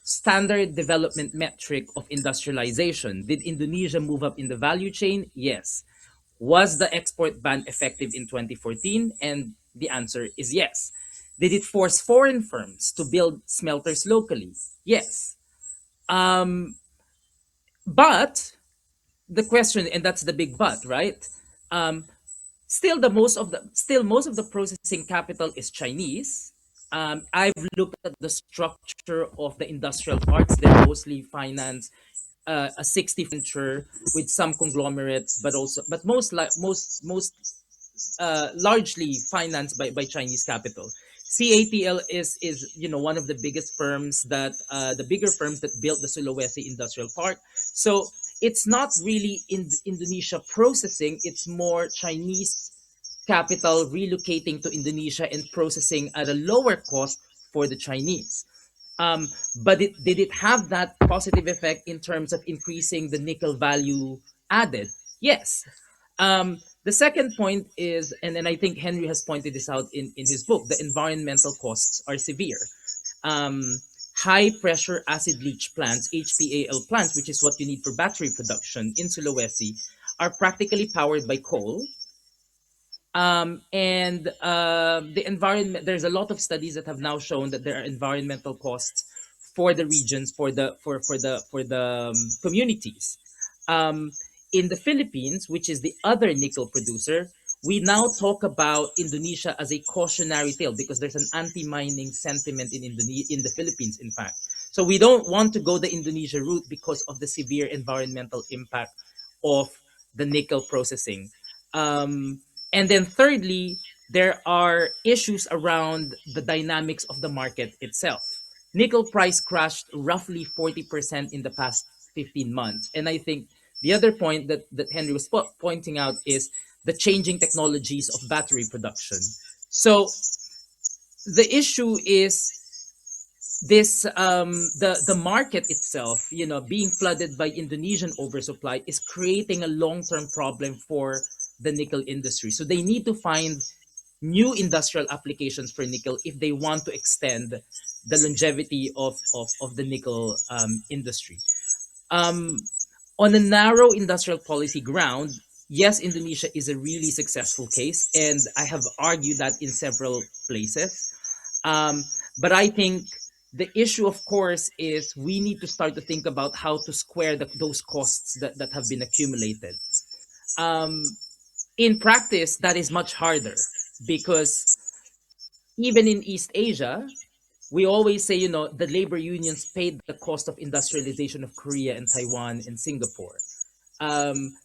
standard development metric of industrialization, did Indonesia move up in the value chain? Yes. Was the export ban effective in 2014? And the answer is yes. Did it force foreign firms to build smelters locally? Yes. But the question, and that's the big but, right? Still most of the processing capital is Chinese. I've looked at the structure of the industrial parks. They're mostly financed a 60 venture with some conglomerates, but most largely financed by Chinese capital. CATL is one of the biggest firms that the bigger firms that built the Sulawesi Industrial Park. So it's not really in Indonesia processing, it's more Chinese capital relocating to Indonesia and processing at a lower cost for the Chinese. But did it have that positive effect in terms of increasing the nickel value added? Yes. The second point is, and I think Henry has pointed this out in his book, the environmental costs are severe. High pressure acid leach plants, HPAL plants, which is what you need for battery production in Sulawesi, are practically powered by coal. And the environment, there's a lot of studies that have now shown that there are environmental costs for the regions, for the communities. In the Philippines, which is the other nickel producer, we now talk about Indonesia as a cautionary tale because there's an anti-mining sentiment in the Philippines, in fact. So we don't want to go the Indonesia route because of the severe environmental impact of the nickel processing. And then thirdly, there are issues around the dynamics of the market itself. Nickel price crashed roughly 40% in the past 15 months. And I think the other point that Henry was pointing out is the changing technologies of battery production. So the issue is the market itself, being flooded by Indonesian oversupply is creating a long-term problem for the nickel industry. So they need to find new industrial applications for nickel if they want to extend the longevity of the nickel industry. Um, on a narrow industrial policy ground, yes, Indonesia is a really successful case, and I have argued that in several places. Um, but I think the issue, of course, is we need to start to think about how to square those costs that have been accumulated. Um, in practice, that is much harder because even in East Asia, we always say, the labor unions paid the cost of industrialization of Korea and Taiwan and Singapore.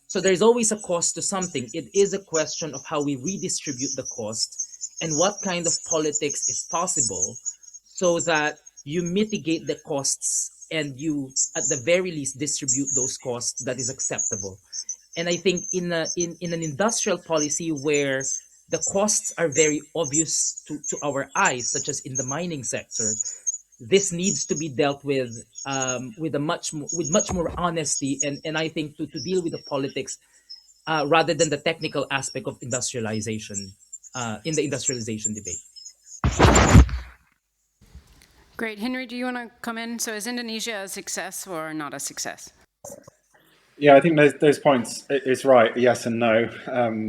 So there's always a cost to something. It is a question of how we redistribute the cost and what kind of politics is possible so that you mitigate the costs and you, at the very least, distribute those costs that is acceptable. And I think in an industrial policy where the costs are very obvious to our eyes, such as in the mining sector, this needs to be dealt with much more honesty, and I think to deal with the politics rather than the technical aspect of industrialization in the industrialization debate. Great. Henry, do you want to come in? So is Indonesia a success or not a success? Yeah, I think those points is right. Yes and no.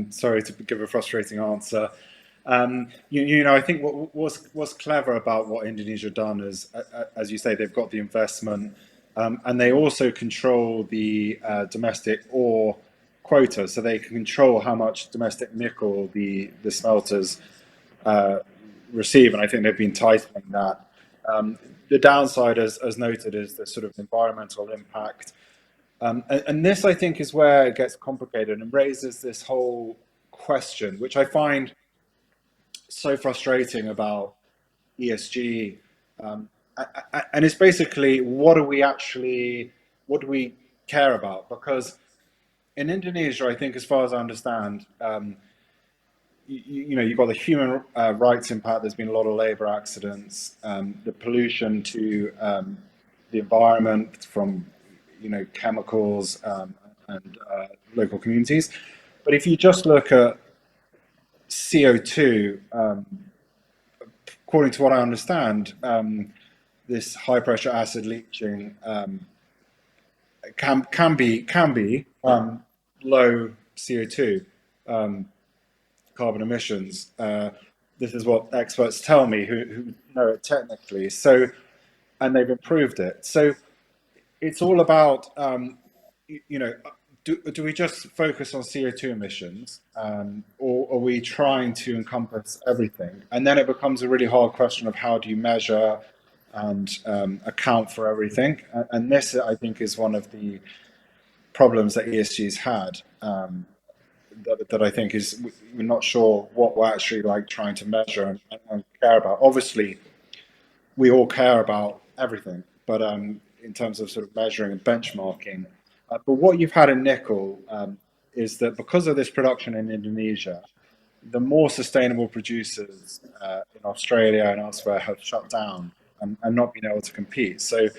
Sorry to give a frustrating answer. I think what's clever about what Indonesia done is, as you say, they've got the investment, and they also control the domestic ore quota, so they can control how much domestic nickel the smelters receive, and I think they've been tightening that. The downside, as noted, is the sort of environmental impact. And this, I think, is where it gets complicated and raises this whole question, which I find so frustrating about ESG. And it's basically, what do we care about? Because in Indonesia, I think, as far as I understand, you've got the human rights impact. There's been a lot of labor accidents, the pollution to the environment from chemicals and local communities. But if you just look at CO2, according to what I understand, this high pressure acid leaching can be low CO2 carbon emissions. This is what experts tell me who know it technically. So, and they've improved it. So it's all about, do we just focus on CO2 emissions, or are we trying to encompass everything? And then it becomes a really hard question of how do you measure and account for everything. And this, I think, is one of the problems that ESG's had. That I think is we're not sure what we're actually trying to measure and care about. Obviously, we all care about everything, but in terms of sort of measuring and benchmarking. But what you've had in nickel is that because of this production in Indonesia, the more sustainable producers in Australia and elsewhere have shut down and not been able to compete. So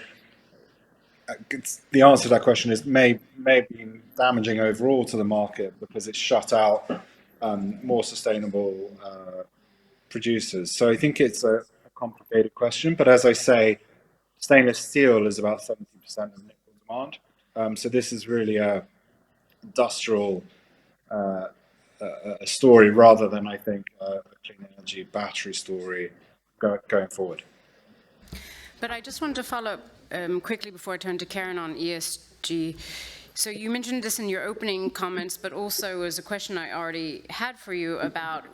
the answer to that question is may be damaging overall to the market because it's shut out more sustainable producers. So I think it's a complicated question, but as I say, stainless steel is about 70% of nickel demand. So this is really a industrial a story rather than, I think, a clean energy battery story going forward. But I just wanted to follow up quickly before I turn to Karen on ESG. So you mentioned this in your opening comments, but also as a question I already had for you about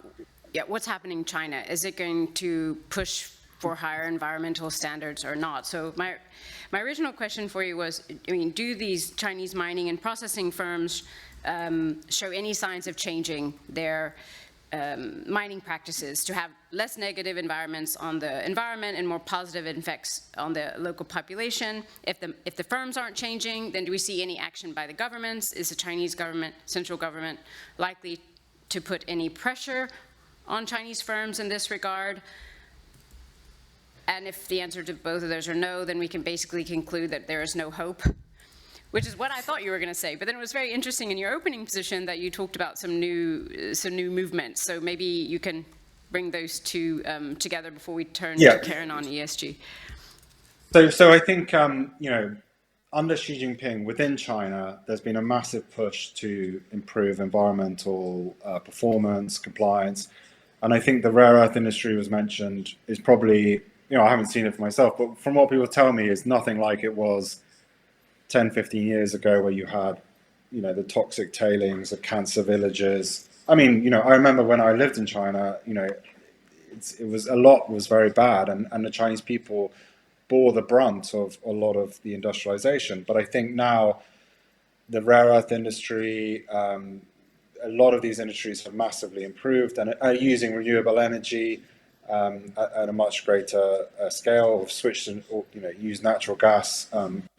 what's happening in China. Is it going to push for higher environmental standards or not? So my original question for you was, do these Chinese mining and processing firms show any signs of changing their mining practices to have less negative environments on the environment and more positive effects on the local population? If the firms aren't changing, then do we see any action by the governments? Is the Chinese government, central government, likely to put any pressure on Chinese firms in this regard? And if the answer to both of those are no, then we can basically conclude that there is no hope, which is what I thought you were going to say. But then it was very interesting in your opening position that you talked about some new movements. So maybe you can bring those two together before we turn to Karen on ESG. So I think, under Xi Jinping within China, there's been a massive push to improve environmental performance, compliance. And I think the rare earth industry was mentioned is probably, I haven't seen it for myself, but from what people tell me, is nothing like it was 10, 15 years ago, where you had, the toxic tailings of cancer villages. I mean, I remember when I lived in China, it was a lot was very bad, and the Chinese people bore the brunt of a lot of the industrialization. But I think now the rare earth industry, a lot of these industries have massively improved and are using renewable energy at a much greater scale. Have switched to use natural gas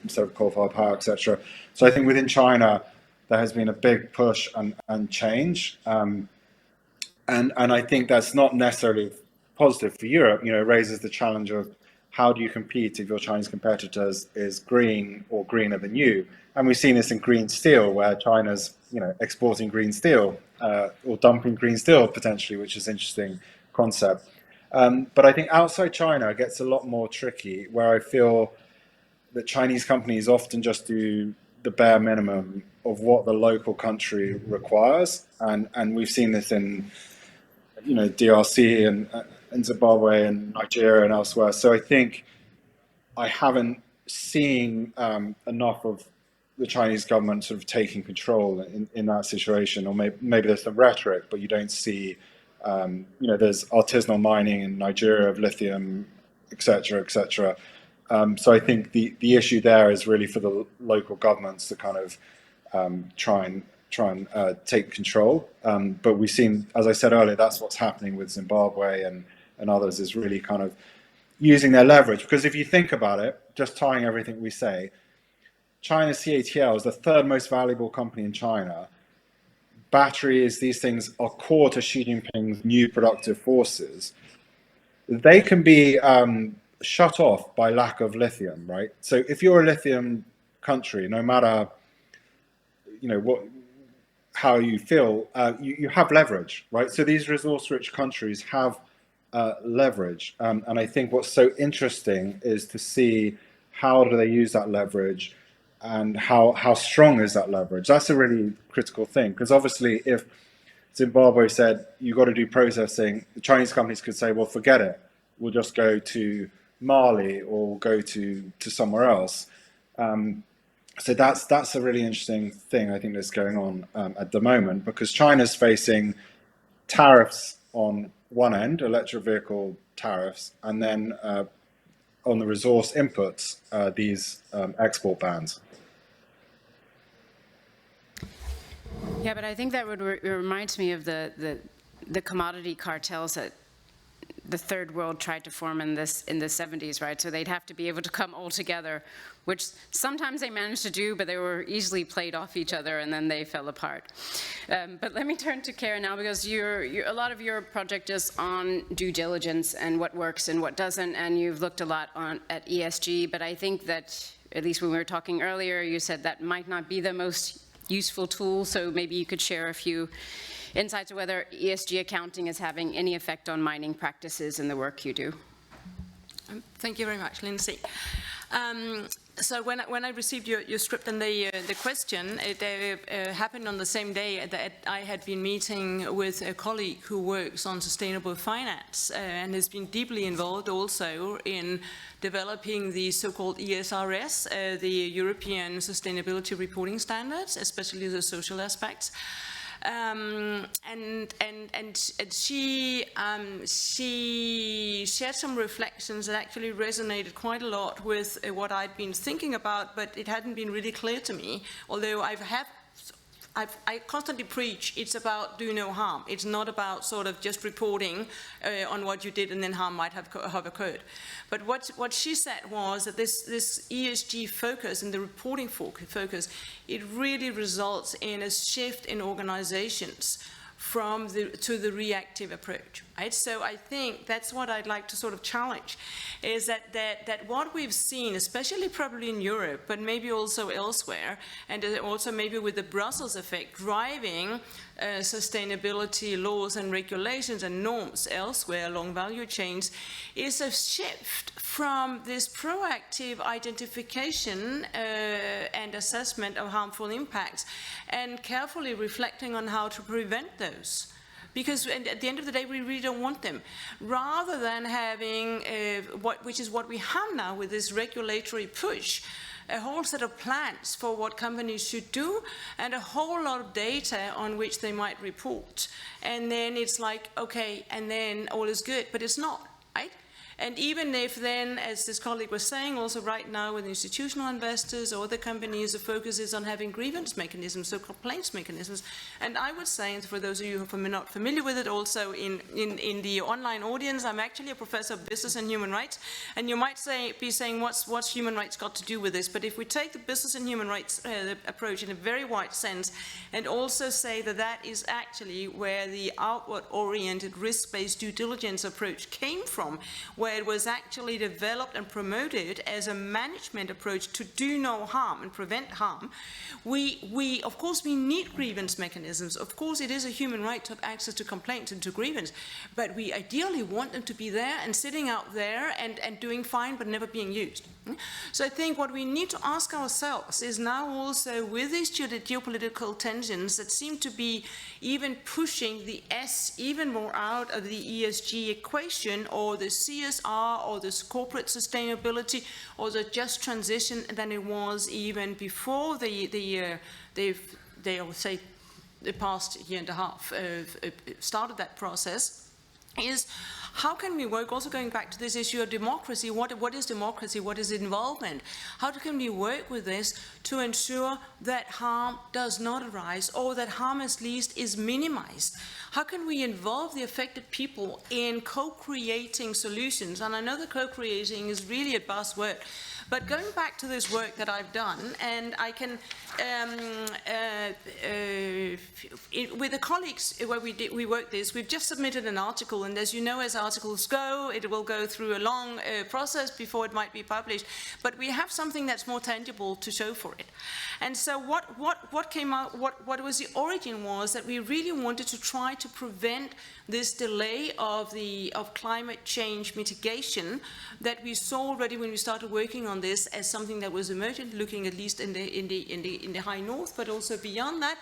instead of coal-fired power, etc. So I think within China there has been a big push and change, and I think that's not necessarily positive for Europe. It raises the challenge of how do you compete if your Chinese competitors is green or greener than you? And we've seen this in green steel, where China's exporting green steel or dumping green steel potentially, which is an interesting concept. But I think outside China it gets a lot more tricky, where I feel that Chinese companies often just do the bare minimum of what the local country requires, and we've seen this in DRC and Zimbabwe and Nigeria and elsewhere. So I think I haven't seen enough of the Chinese government sort of taking control in that situation, or maybe there's some rhetoric, but you don't see, there's artisanal mining in Nigeria of lithium, et cetera, et cetera. So I think the issue there is really for the local governments to kind of try and take control. But we've seen, as I said earlier, that's what's happening with Zimbabwe and others, is really kind of using their leverage. Because if you think about it, just tying everything we say, China's CATL is the third most valuable company in China. Batteries, these things are core to Xi Jinping's new productive forces. They can be shut off by lack of lithium, right? So if you're a lithium country, no matter how you feel, you have leverage, right? So these resource-rich countries have leverage, and I think what's so interesting is to see how do they use that leverage, and how strong is that leverage. That's a really critical thing, because obviously if Zimbabwe said you've got to do processing, the Chinese companies could say, well, forget it, we'll just go to Mali or go to somewhere else. So that's a really interesting thing, I think, that's going on at the moment, because China's facing tariffs on one end, electric vehicle tariffs, and then on the resource inputs, these export bans. Yeah, but I think that reminds me of the commodity cartels that the third world tried to form in the 70s, right? So they'd have to be able to come all together, which sometimes they managed to do, but they were easily played off each other, and then they fell apart. But let me turn to Karen now, because a lot of your project is on due diligence and what works and what doesn't, and you've looked a lot at ESG, but I think that, at least when we were talking earlier, you said that might not be the most useful tool, so maybe you could share a few insights of whether ESG accounting is having any effect on mining practices in the work you do. Thank you very much, Lindsay. So when I received your script and the question, it happened on the same day that I had been meeting with a colleague who works on sustainable finance and has been deeply involved also in developing the so-called ESRS, the European Sustainability Reporting Standards, especially the social aspects. And she shared some reflections that actually resonated quite a lot with what I'd been thinking about, but it hadn't been really clear to me, although I constantly preach it's about do no harm. It's not about sort of just reporting on what you did and then harm might have occurred. But what she said was that this ESG focus and the reporting focus, it really results in a shift in organizations to the reactive approach, right? So I think that's what I'd like to sort of challenge, is that what we've seen, especially probably in Europe, but maybe also elsewhere, and also maybe with the Brussels effect, driving sustainability laws and regulations and norms elsewhere along value chains, is a shift from this proactive identification and assessment of harmful impacts and carefully reflecting on how to prevent those. Because at the end of the day, we really don't want them. Rather than having, which is what we have now with this regulatory push, a whole set of plans for what companies should do and a whole lot of data on which they might report. And then it's like, okay, and then all is good, but it's not, right? And even if then, as this colleague was saying, also right now with institutional investors or other companies, the focus is on having grievance mechanisms, so complaints mechanisms. And I would say, and for those of you who are not familiar with it, also in the online audience, I'm actually a professor of business and human rights. And you might be saying, what's human rights got to do with this? But if we take the business and human rights approach in a very wide sense, and also say that that is actually where the outward-oriented risk-based due diligence approach came from, where it was actually developed and promoted as a management approach to do no harm and prevent harm, we of course we need grievance mechanisms. Of course it is a human right to have access to complaints and to grievance, but we ideally want them to be there and sitting out there and doing fine but never being used. So I think what we need to ask ourselves is now also with these geopolitical tensions that seem to be even pushing the S even more out of the ESG equation, or the CSR, or this corporate sustainability, or the just transition than it was even before I would say the past year and a half started that process, is how can we work, also going back to this issue of democracy, what is democracy, what is involvement? How can we work with this to ensure that harm does not arise, or that harm at least is minimized? How can we involve the affected people in co-creating solutions? And I know that co-creating is really a buzzword, but going back to this work that I've done, and I can, with the colleagues where we work this, we've just submitted an article, and as you know, as articles go, it will go through a long process before it might be published, but we have something that's more tangible to show for it. And so what came out, what was the origin was that we really wanted to try to prevent this delay of climate change mitigation that we saw already when we started working on this as something that was emergent, looking at least in the high north, but also beyond that,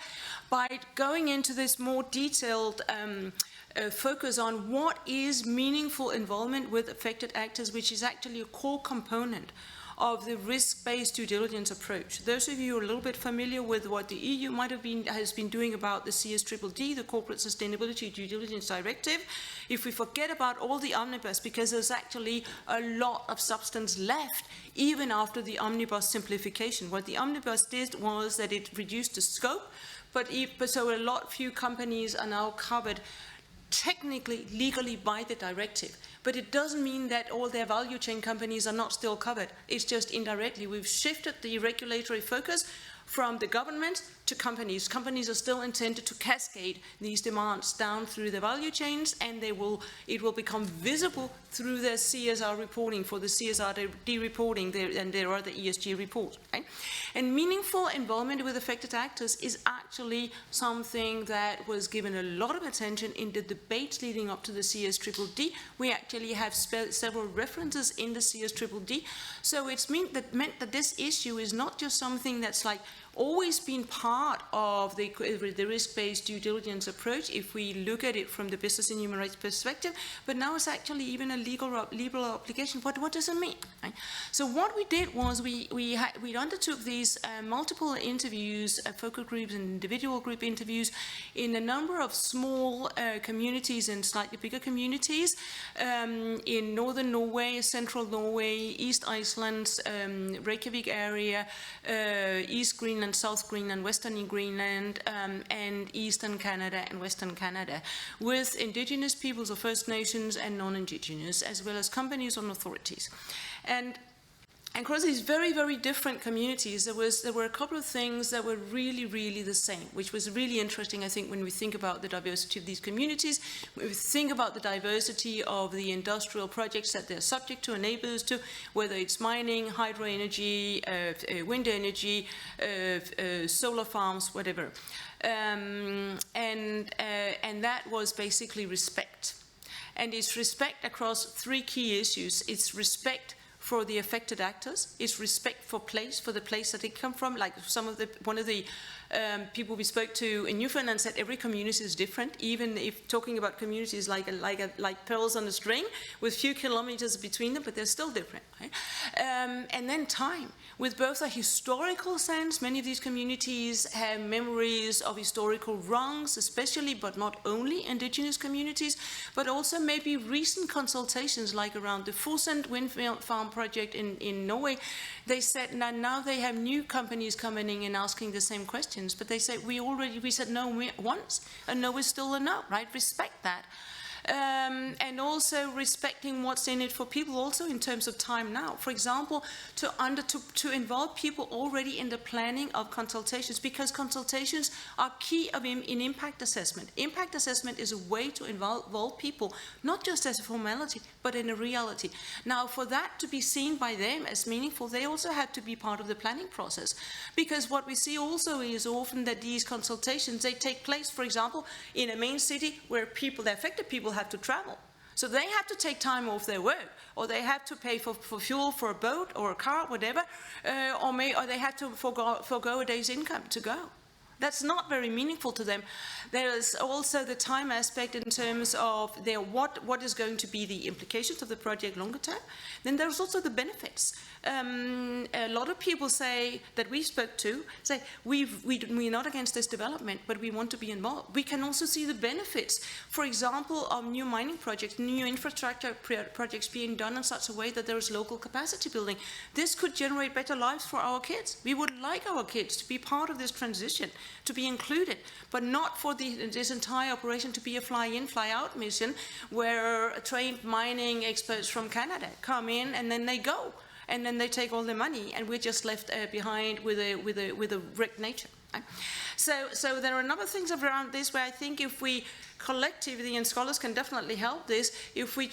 by going into this more detailed focus on what is meaningful involvement with affected actors, which is actually a core component of the risk-based due diligence approach. Those of you who are a little bit familiar with what the EU has been doing about the CSDDD, the Corporate Sustainability Due Diligence Directive, if we forget about all the omnibus, because there's actually a lot of substance left even after the omnibus simplification. What the omnibus did was that it reduced the scope, but so few companies are now covered technically, legally by the directive. But it doesn't mean that all their value chain companies are not still covered. It's just indirectly. We've shifted the regulatory focus from the government to companies. Companies are still intended to cascade these demands down through the value chains, and it will become visible through their CSR reporting, for the CSRD reporting, and there are the ESG reports. Right? And meaningful involvement with affected actors is actually something that was given a lot of attention in the debates leading up to the CSDDD. We actually have several references in the CSDDD. So it's meant that this issue is not just something that's like always been part of the risk-based due diligence approach if we look at it from the business and human rights perspective, but now it's actually even a legal obligation. What does it mean? Right? So what we did was we undertook these multiple interviews, focus groups and individual group interviews in a number of small communities and slightly bigger communities in northern Norway, central Norway, East Iceland, Reykjavik area, East Greenland, South Greenland, Western Greenland, and Eastern Canada and Western Canada, with indigenous peoples of First Nations and non-indigenous, as well as companies and authorities. And And across these very, very different communities, there were a couple of things that were really, really the same, which was really interesting, I think, when we think about the diversity of these communities, when we think about the diversity of the industrial projects that they're subject to and neighbors to, whether it's mining, hydro energy, wind energy, solar farms, whatever. And that was basically respect. And it's respect across three key issues. It's respect for the affected actors, it's respect for the place that they come from. Like one of the people we spoke to in Newfoundland said every community is different, even if talking about communities like pearls on a string with few kilometers between them, but they're still different. Right? And then time, with both a historical sense, many of these communities have memories of historical wrongs, especially, but not only indigenous communities, but also maybe recent consultations like around the Fursend wind farm project in Norway. They said now they have new companies coming in and asking the same questions, but they said we said no once, and no is still a no, right? Respect that. And also respecting what's in it for people also in terms of time now. For example, to involve people already in the planning of consultations, because consultations are key in impact assessment. Impact assessment is a way to involve people, not just as a formality, but in a reality. Now, for that to be seen by them as meaningful, they also have to be part of the planning process. Because what we see also is often that these consultations, they take place, for example, in a main city where the affected people have to travel. So they have to take time off their work, or they have to pay for fuel for a boat or a car, whatever, or they have to forgo a day's income to go. That's not very meaningful to them. There is also the time aspect in terms of what is going to be the implications of the project longer term. Then there's also the benefits. A lot of people say that we spoke to say we're not against this development, but we want to be involved. We can also see the benefits, for example, of new mining projects, new infrastructure projects being done in such a way that there is local capacity building. This could generate better lives for our kids. We would like our kids to be part of this transition, to be included, but not for this entire operation to be a fly-in, fly-out mission where trained mining experts from Canada come in and then they go. And then they take all the money, and we're just left behind with a wrecked nature. Right? So there are a number of things around this where I think if we collectively, and scholars can definitely help this, if we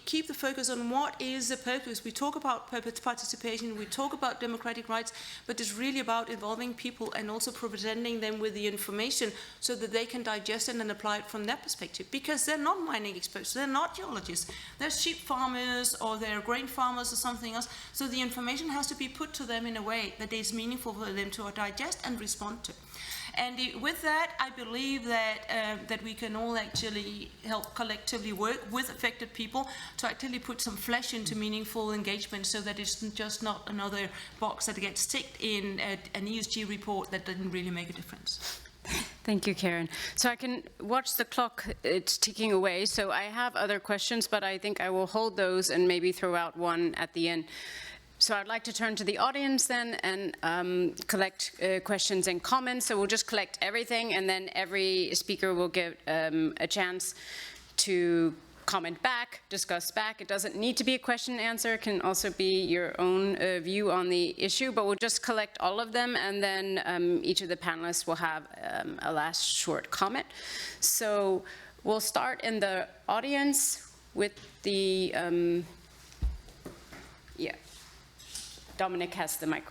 keep the focus on what is the purpose. We talk about participation, we talk about democratic rights, but it's really about involving people and also presenting them with the information so that they can digest it and apply it from their perspective. Because they're not mining experts, they're not geologists, they're sheep farmers or they're grain farmers or something else. So the information has to be put to them in a way that is meaningful for them to digest and respond to. And with that, I believe that we can all actually help collectively work with affected people to actually put some flesh into meaningful engagement, so that it's just not another box that gets ticked in an ESG report that didn't really make a difference. Thank you, Karen. So I can watch the clock, it's ticking away. So I have other questions, but I think I will hold those and maybe throw out one at the end. So I'd like to turn to the audience then and collect questions and comments. So we'll just collect everything, and then every speaker will get a chance to comment back, discuss back. It doesn't need to be a question and answer. It can also be your own view on the issue, but we'll just collect all of them, and then each of the panelists will have a last short comment. So we'll start in the audience with the, yeah. Dominic has the mic.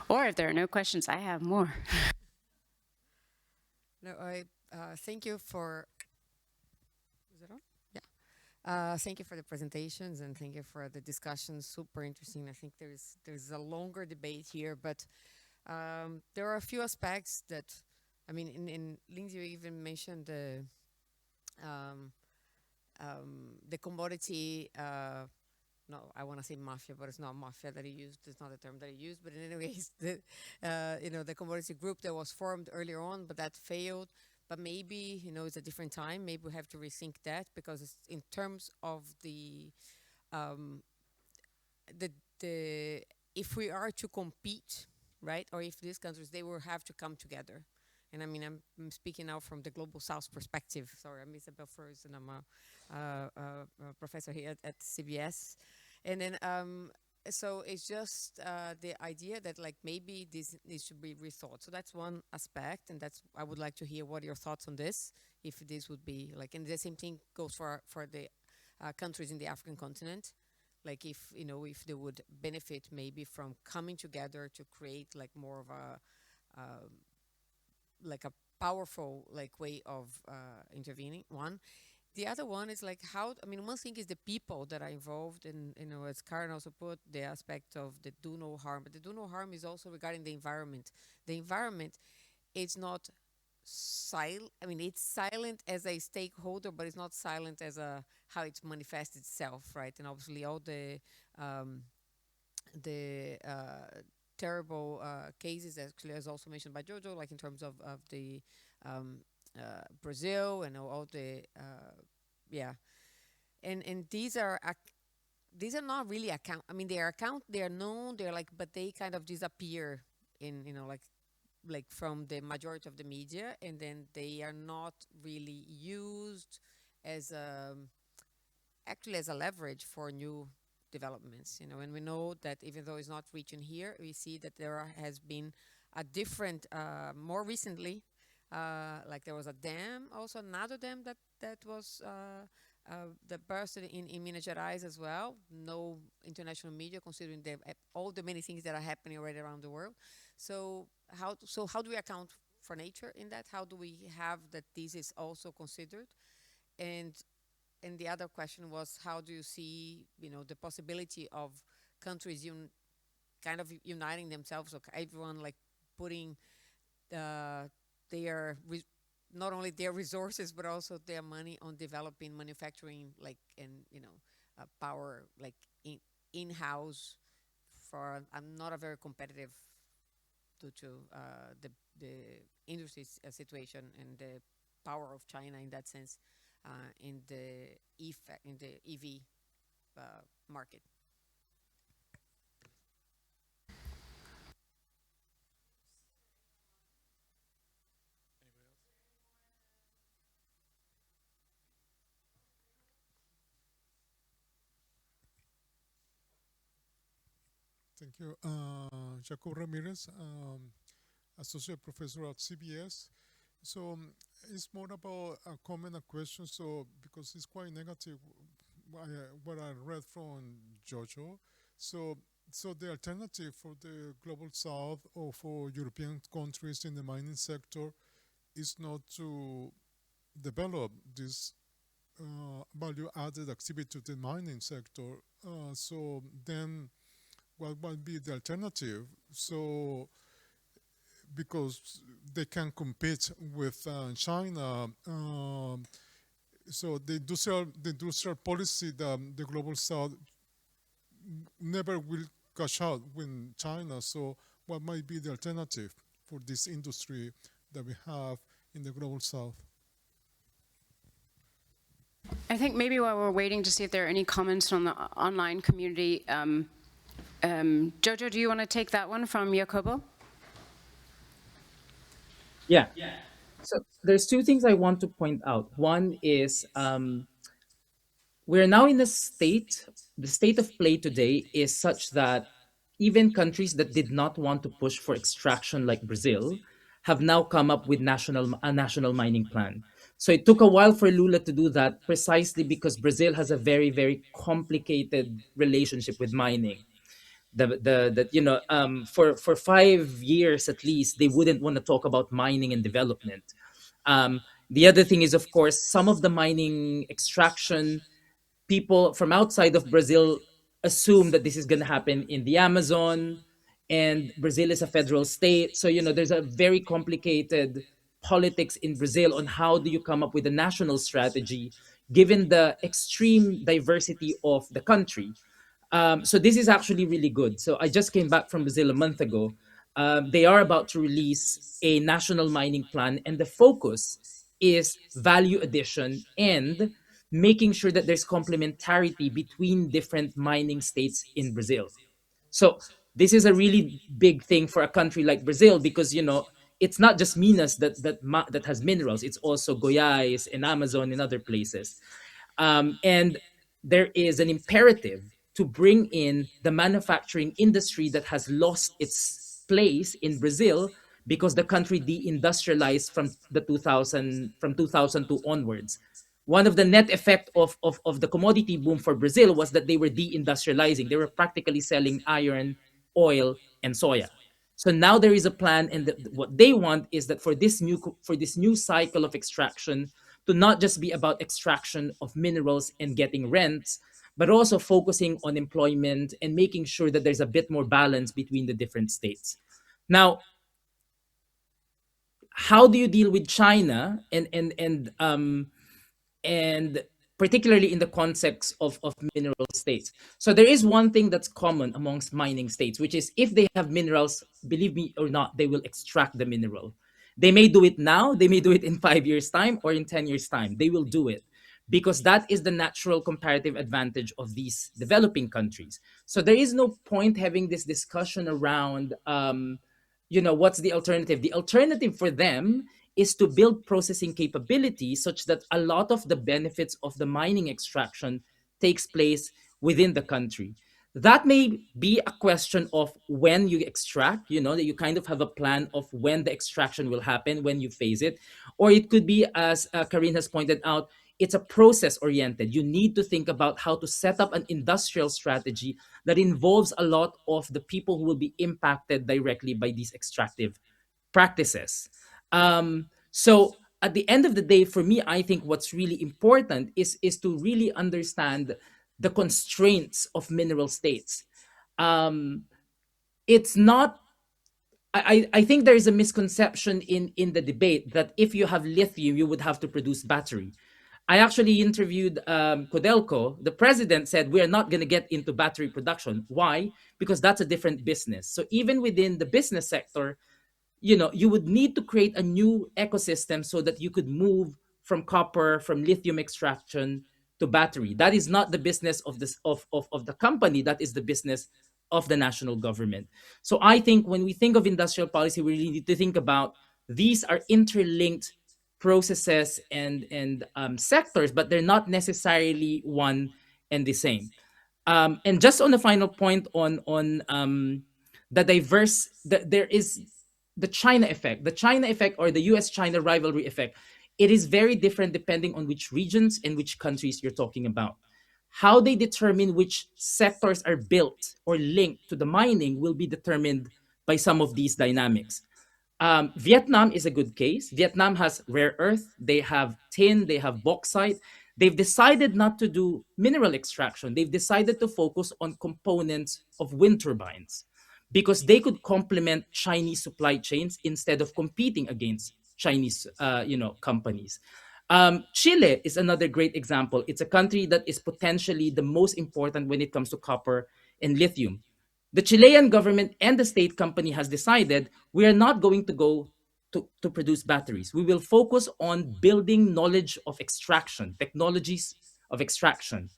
Or if there are no questions, I have more. No, I thank you for. Is it on? Yeah. Thank you for the presentations and thank you for the discussions. Super interesting. I think there's a longer debate here, but there are a few aspects that, I mean, in Lindsay, you even mentioned the commodity, no, I want to say mafia, but it's not mafia that he used. It's not the term that he used. But in any case, the commodity group that was formed earlier on, but that failed. But maybe, it's a different time. Maybe we have to rethink that, because it's in terms of the if we are to compete, right, or if these countries, they will have to come together. and I mean, I'm speaking now from the global south perspective. Sorry, I'm Isabel first, and I'm a professor here at CBS. And then, so it's just the idea that like maybe this needs to be rethought. So that's one aspect, and that's I would like to hear what are your thoughts on this. If this would be like, and the same thing goes for the countries in the African continent. Like if if they would benefit maybe from coming together to create like more of a like a powerful like way of intervening. One, the other one is like how, I mean, one thing is the people that are involved, and as Karen also put, the aspect of the do no harm, but the do no harm is also regarding the environment. The environment, it's not silent. I mean, it's silent as a stakeholder, but it's not silent as a how it manifests itself, right? And obviously all um, the terrible cases, actually, as also mentioned by Jojo, like in terms of the um, Brazil and all the yeah, and these are not really account. I mean, they are account. They are known. They're like, but they kind of disappear in like from the majority of the media, and then they are not really used as actually as a leverage for new developments. And we know that even though it's not reaching here, we see that has been a different, more recently, like there was a dam, also another dam that was that burst in Minas Gerais as well. No international media considering all the many things that are happening already around the world. So how do we account for nature in that? How do we have that this is also considered? And and the other question was, how do you see, the possibility of countries kind of uniting themselves, or everyone like putting their not only their resources but also their money on developing manufacturing, like, and power, like in-house for not a very competitive due to the industry situation and the power of China in that sense, in the EV market. Thank you. Jacob Ramirez, Associate Professor at CBS. So it's more about a comment, a question. So because it's quite negative, what I read from Jojo. So so the alternative for the global south or for European countries in the mining sector is not to develop this value added activity to the mining sector. So then what might be the alternative? So because they can compete with China. So the industrial policy that the global south never will catch up with China. So what might be the alternative for this industry that we have in the global south? I think maybe while we're waiting to see if there are any comments from the online community, Jojo, do you want to take that one from Jacobo? Yeah. So there's two things I want to point out. One is we're now in the state of play today is such that even countries that did not want to push for extraction like Brazil have now come up with a national mining plan. So it took a while for Lula to do that precisely because Brazil has a very, very complicated relationship with mining. For 5 years at least they wouldn't want to talk about mining and development. The other thing is, of course, some of the mining extraction, people from outside of Brazil assume that this is going to happen in the Amazon, and Brazil is a federal state. So, there's a very complicated politics in Brazil on how do you come up with a national strategy given the extreme diversity of the country. So this is actually really good. So I just came back from Brazil a month ago. They are about to release a national mining plan, and the focus is value addition and making sure that there's complementarity between different mining states in Brazil. So this is a really big thing for a country like Brazil because it's not just Minas that has minerals. It's also Goiás and Amazon and other places. And there is an imperative to bring in the manufacturing industry that has lost its place in Brazil because the country deindustrialized from 2002 onwards. One of the net effect of the commodity boom for Brazil was that they were deindustrializing. They were practically selling iron, oil, and soya. So now there is a plan, and what they want is that for this new cycle of extraction to not just be about extraction of minerals and getting rents, but also focusing on employment and making sure that there's a bit more balance between the different states. Now, how do you deal with China and particularly in the context of mineral states? So there is one thing that's common amongst mining states, which is if they have minerals, believe me or not, they will extract the mineral. They may do it now, they may do it in 5 years' time or in 10 years' time. They will do it because that is the natural comparative advantage of these developing countries. So there is no point having this discussion around, what's the alternative? The alternative for them is to build processing capability such that a lot of the benefits of the mining extraction takes place within the country. That may be a question of when you extract, that you kind of have a plan of when the extraction will happen, when you phase it. Or it could be, as Karine has pointed out, it's a process oriented. You need to think about how to set up an industrial strategy that involves a lot of the people who will be impacted directly by these extractive practices. So at the end of the day, for me, I think what's really important is to really understand the constraints of mineral states. It's not. I think there is a misconception in the debate that if you have lithium, you would have to produce battery. I actually interviewed Codelco. The president said we are not going to get into battery production. Why? Because that's a different business. So even within the business sector, you would need to create a new ecosystem so that you could move from copper, from lithium extraction to battery. That is not the business of this of the company. That is the business of the national government. So I think when we think of industrial policy, we really need to think about these are interlinked processes and sectors, but they're not necessarily one and the same. And just on the final point on the diverse, there is the China effect. The China effect or the US-China rivalry effect, it is very different depending on which regions and which countries you're talking about. How they determine which sectors are built or linked to the mining will be determined by some of these dynamics. Vietnam is a good case. Vietnam has rare earth, they have tin, they have bauxite. They've decided not to do mineral extraction. They've decided to focus on components of wind turbines because they could complement Chinese supply chains instead of competing against Chinese, companies. Chile is another great example. It's a country that is potentially the most important when it comes to copper and lithium. The Chilean government and the state company has decided we are not going to go to produce batteries. We will focus on building knowledge of extraction, technologies of extraction,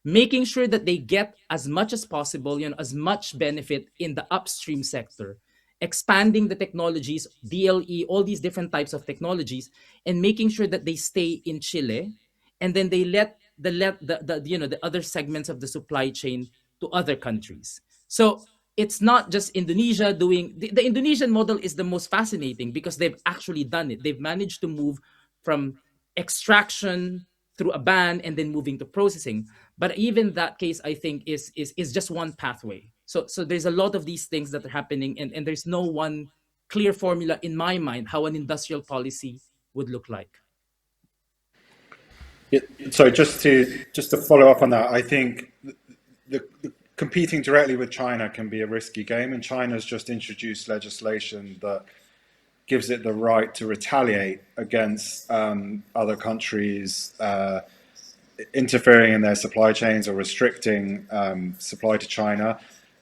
making sure that they get as much as possible, as much benefit in the upstream sector, expanding the technologies, DLE, all these different types of technologies, and making sure that they stay in Chile, and then they let the other segments of the supply chain to other countries. So it's not just Indonesia doing the Indonesian model is the most fascinating because they've actually done it. They've managed to move from extraction through a ban and then moving to processing. But even that case, I think, is just one pathway. So there's a lot of these things that are happening, and there's no one clear formula in my mind how an industrial policy would look like. Yeah, so just to follow up on that, I think the competing directly with China can be a risky game, and China's just introduced legislation that gives it the right to retaliate against other countries interfering in their supply chains or restricting supply to China.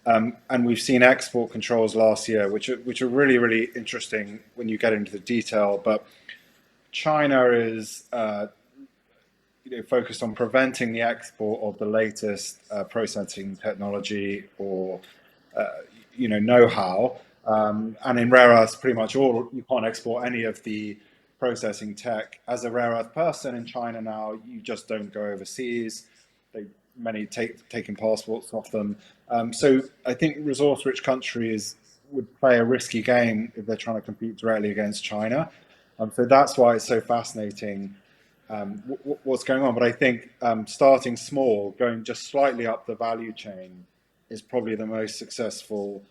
And we've seen export controls last year, which are really, really interesting when you get into the detail. But China is focused on preventing the export of the latest processing technology or know-how. And in rare earths, pretty much all, you can't export any of the processing tech. As a rare earth person in China now, you just don't go overseas. Many taking passports off them. So I think resource-rich countries would play a risky game if they're trying to compete directly against China. So that's why it's so fascinating what's going on. But I think starting small, going just slightly up the value chain, is probably the most successful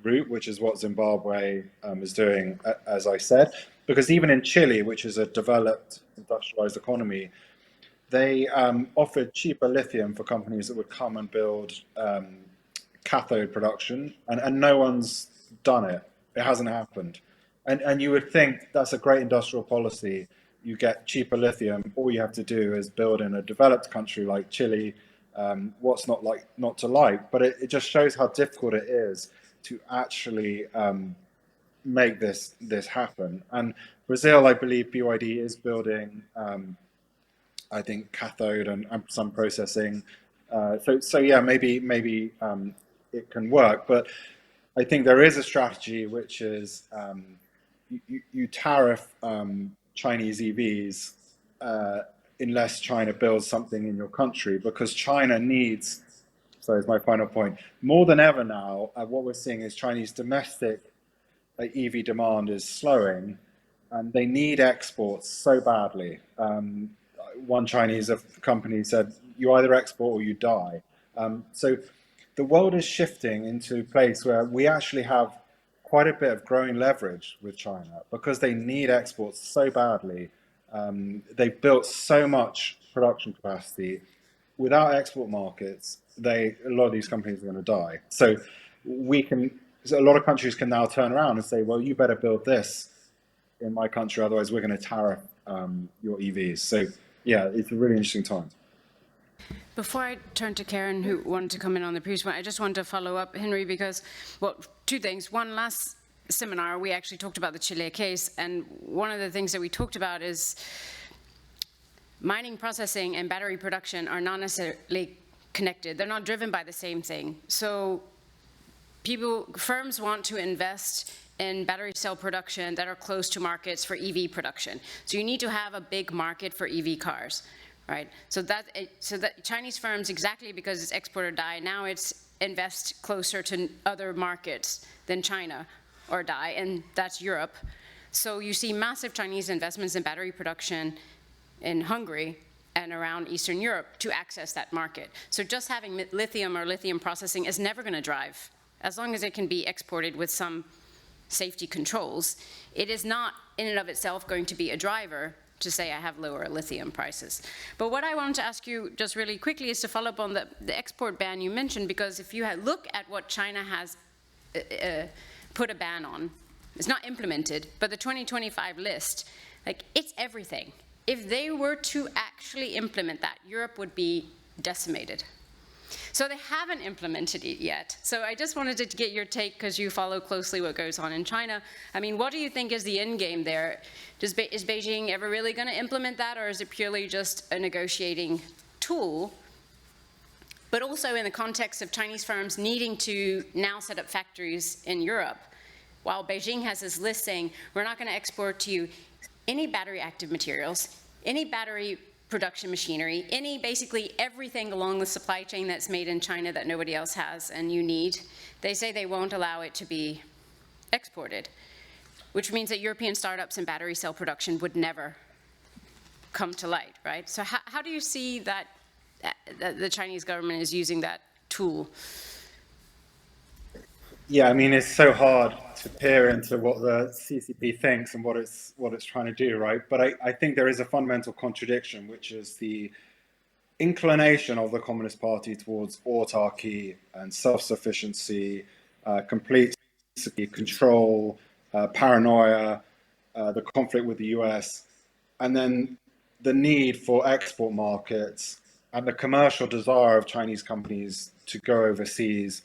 route, which is what Zimbabwe is doing, as I said. Because even in Chile, which is a developed, industrialized economy, they offered cheaper lithium for companies that would come and build cathode production, and no one's done it. It hasn't happened. And you would think that's a great industrial policy. You get cheaper lithium. All you have to do is build in a developed country like Chile. What's not to like? But it just shows how difficult it is to actually make this happen. And Brazil, I believe, BYD is building. I think cathode and some processing. So yeah, maybe it can work, but I think there is a strategy which is you tariff Chinese EVs unless China builds something in your country, because China needs. So is my final point. More than ever now, what we're seeing is Chinese domestic EV demand is slowing, and they need exports so badly. One Chinese company said, "You either export or you die." So the world is shifting into a place where we actually have quite a bit of growing leverage with China because they need exports so badly. They've built so much production capacity. Without export markets, a lot of these companies are going to die. So a lot of countries can now turn around and say, "Well, you better build this in my country, otherwise we're going to tariff your EVs." So yeah, it's a really interesting time. Before I turn to Karen, who wanted to come in on the previous one, I just wanted to follow up, Henry, because, well, two things. One, last seminar, we actually talked about the Chile case, and one of the things that we talked about is mining, processing, and battery production are not necessarily connected. They're not driven by the same thing. So firms want to invest in battery cell production that are close to markets for EV production. So you need to have a big market for EV cars, right? So that Chinese firms, exactly because it's export or die, now it's invest closer to other markets than China or die, and that's Europe. So you see massive Chinese investments in battery production in Hungary and around Eastern Europe to access that market. So just having lithium or lithium processing is never going to drive, as long as it can be exported with some safety controls. It is not in and of itself going to be a driver to say I have lower lithium prices. But what I wanted to ask you just really quickly is to follow up on the export ban you mentioned, because if you look at what China has put a ban on, it's not implemented, but the 2025 list, like, it's everything. If they were to actually implement that, Europe would be decimated. So they haven't implemented it yet. So I just wanted to get your take, because you follow closely what goes on in China. I mean, what do you think is the end game there? Is Beijing ever really going to implement that, or is it purely just a negotiating tool? But also in the context of Chinese firms needing to now set up factories in Europe, while Beijing has this list saying, we're not going to export to you any battery active materials, any battery production machinery, basically everything along the supply chain that's made in China that nobody else has and you need. They say they won't allow it to be exported, which means that European startups in battery cell production would never come to light, right? So how do you see that the Chinese government is using that tool? Yeah, I mean, it's so hard to peer into what the CCP thinks and what it's trying to do, right? But I think there is a fundamental contradiction, which is the inclination of the Communist Party towards autarky and self-sufficiency, complete control, paranoia, the conflict with the US, and then the need for export markets and the commercial desire of Chinese companies to go overseas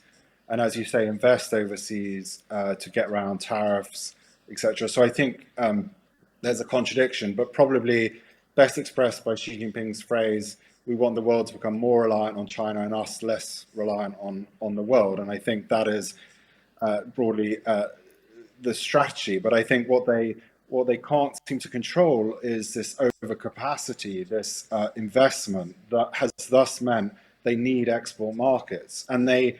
and, as you say, invest overseas to get around tariffs, etc. So I think there's a contradiction, but probably best expressed by Xi Jinping's phrase, "We want the world to become more reliant on China and us less reliant on the world." And I think that is broadly the strategy. But I think what they can't seem to control is this overcapacity, this investment that has thus meant they need export markets. And they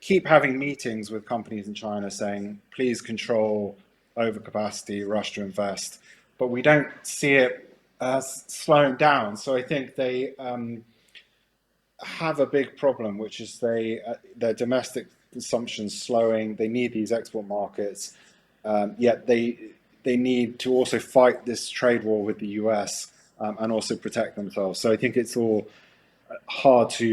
keep having meetings with companies in China saying, please control overcapacity, rush to invest. But we don't see it slowing down. So I think they have a big problem, which is their domestic consumption slowing. They need these export markets, yet they need to also fight this trade war with the US and also protect themselves. So I think it's all hard to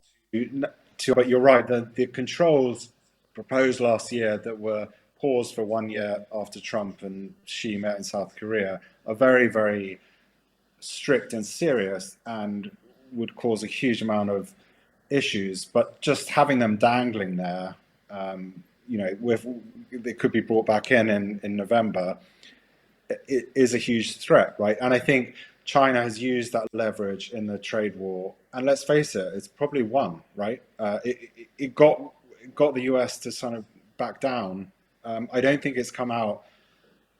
but you're right, the controls proposed last year that were paused for 1 year after Trump and Xi met in South Korea are very, very strict and serious and would cause a huge amount of issues. But just having them dangling there, they could be brought back in November, it is a huge threat, right? And I think China has used that leverage in the trade war, and let's face it, it's probably won, right? It got the US to sort of back down. I don't think it's come out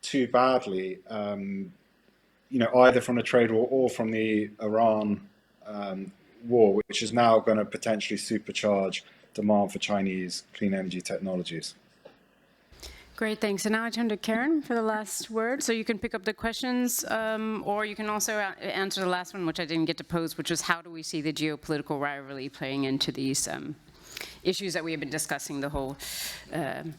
too badly, either from the trade war or from the Iran war, which is now going to potentially supercharge demand for Chinese clean energy technologies. Great, thanks. And now I turn to Karen for the last word. So you can pick up the questions, or you can also answer the last one, which I didn't get to pose, which is how do we see the geopolitical rivalry playing into these issues that we have been discussing the whole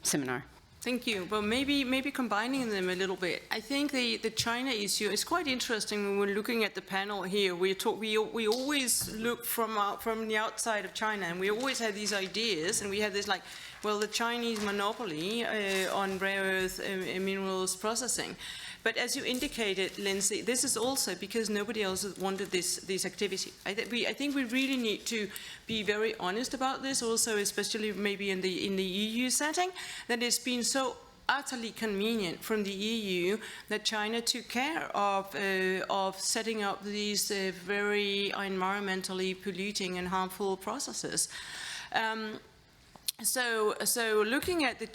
seminar? Thank you. Well, maybe combining them a little bit. I think the China issue is quite interesting when we're looking at the panel here. We always look from the outside of China, and we always have these ideas, and we have this the Chinese monopoly on rare earth minerals processing. But as you indicated, Lindsay, this is also because nobody else wanted this activity. I think we really need to be very honest about this also, especially maybe in the EU setting, that it's been so utterly convenient from the EU that China took care of setting up these very environmentally polluting and harmful processes. So looking at the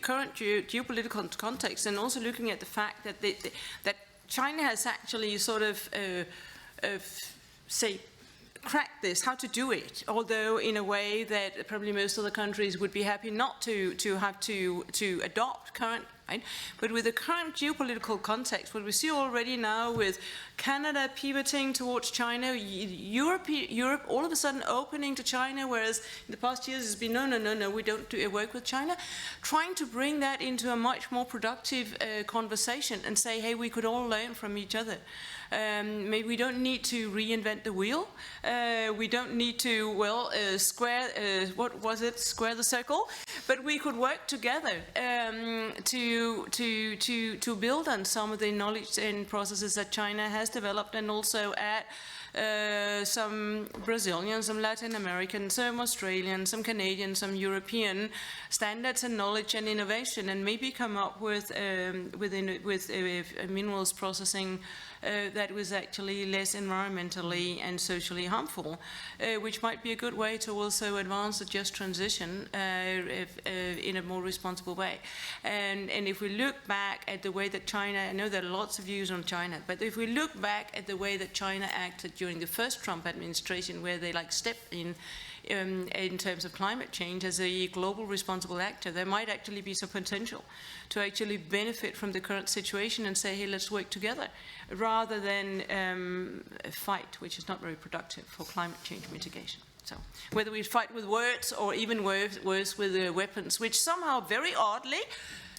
current geopolitical context, and also looking at the fact that China has actually sort of cracked this, how to do it, although in a way that probably most of the countries would be happy not to have to adopt current. Right? But with the current geopolitical context, what we see already now with Canada pivoting towards China, Europe all of a sudden opening to China, whereas in the past years it's been no, we don't work with China, trying to bring that into a much more productive conversation and say, hey, we could all learn from each other. Maybe we don't need to reinvent the wheel. We don't need to, square the circle. But we could work together to build on some of the knowledge and processes that China has developed, and also add some Brazilian, some Latin American, some Australian, some Canadian, some European standards and knowledge and innovation, and maybe come up with minerals processing that was actually less environmentally and socially harmful, which might be a good way to also advance the just transition in a more responsible way. And if we look back at the way that China, I know there are lots of views on China, but if we look back at the way that China acted during the first Trump administration, where they stepped in terms of climate change as a global responsible actor, there might actually be some potential to actually benefit from the current situation and say, hey, let's work together, rather than fight, which is not very productive for climate change mitigation. So whether we fight with words or even worse with weapons, which somehow very oddly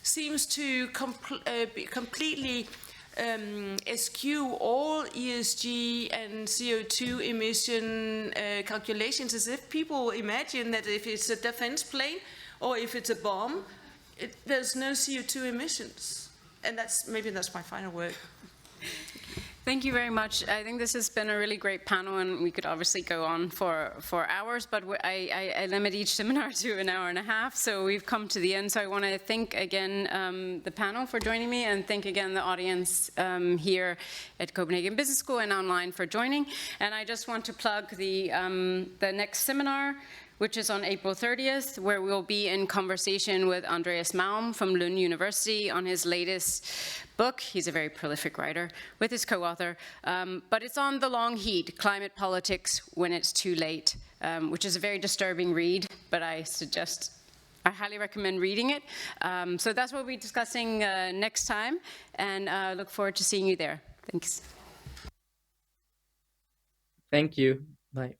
seems to completely eschew all ESG and CO2 emission calculations, as if people imagine that if it's a defense plane or if it's a bomb, there's no CO2 emissions. And maybe that's my final word. Thank you very much. I think this has been a really great panel, and we could obviously go on for hours, but I limit each seminar to an hour and a half, so we've come to the end. So I want to thank again the panel for joining me, and thank again the audience here at Copenhagen Business School and online for joining. And I just want to plug the next seminar, which is on April 30th, where we'll be in conversation with Andreas Malm from Lund University on his latest book. He's a very prolific writer, with his co-author. But it's on the long heat, climate politics when it's too late, which is a very disturbing read, but I highly recommend reading it. So that's what we'll be discussing next time, and look forward to seeing you there. Thanks. Thank you. Bye.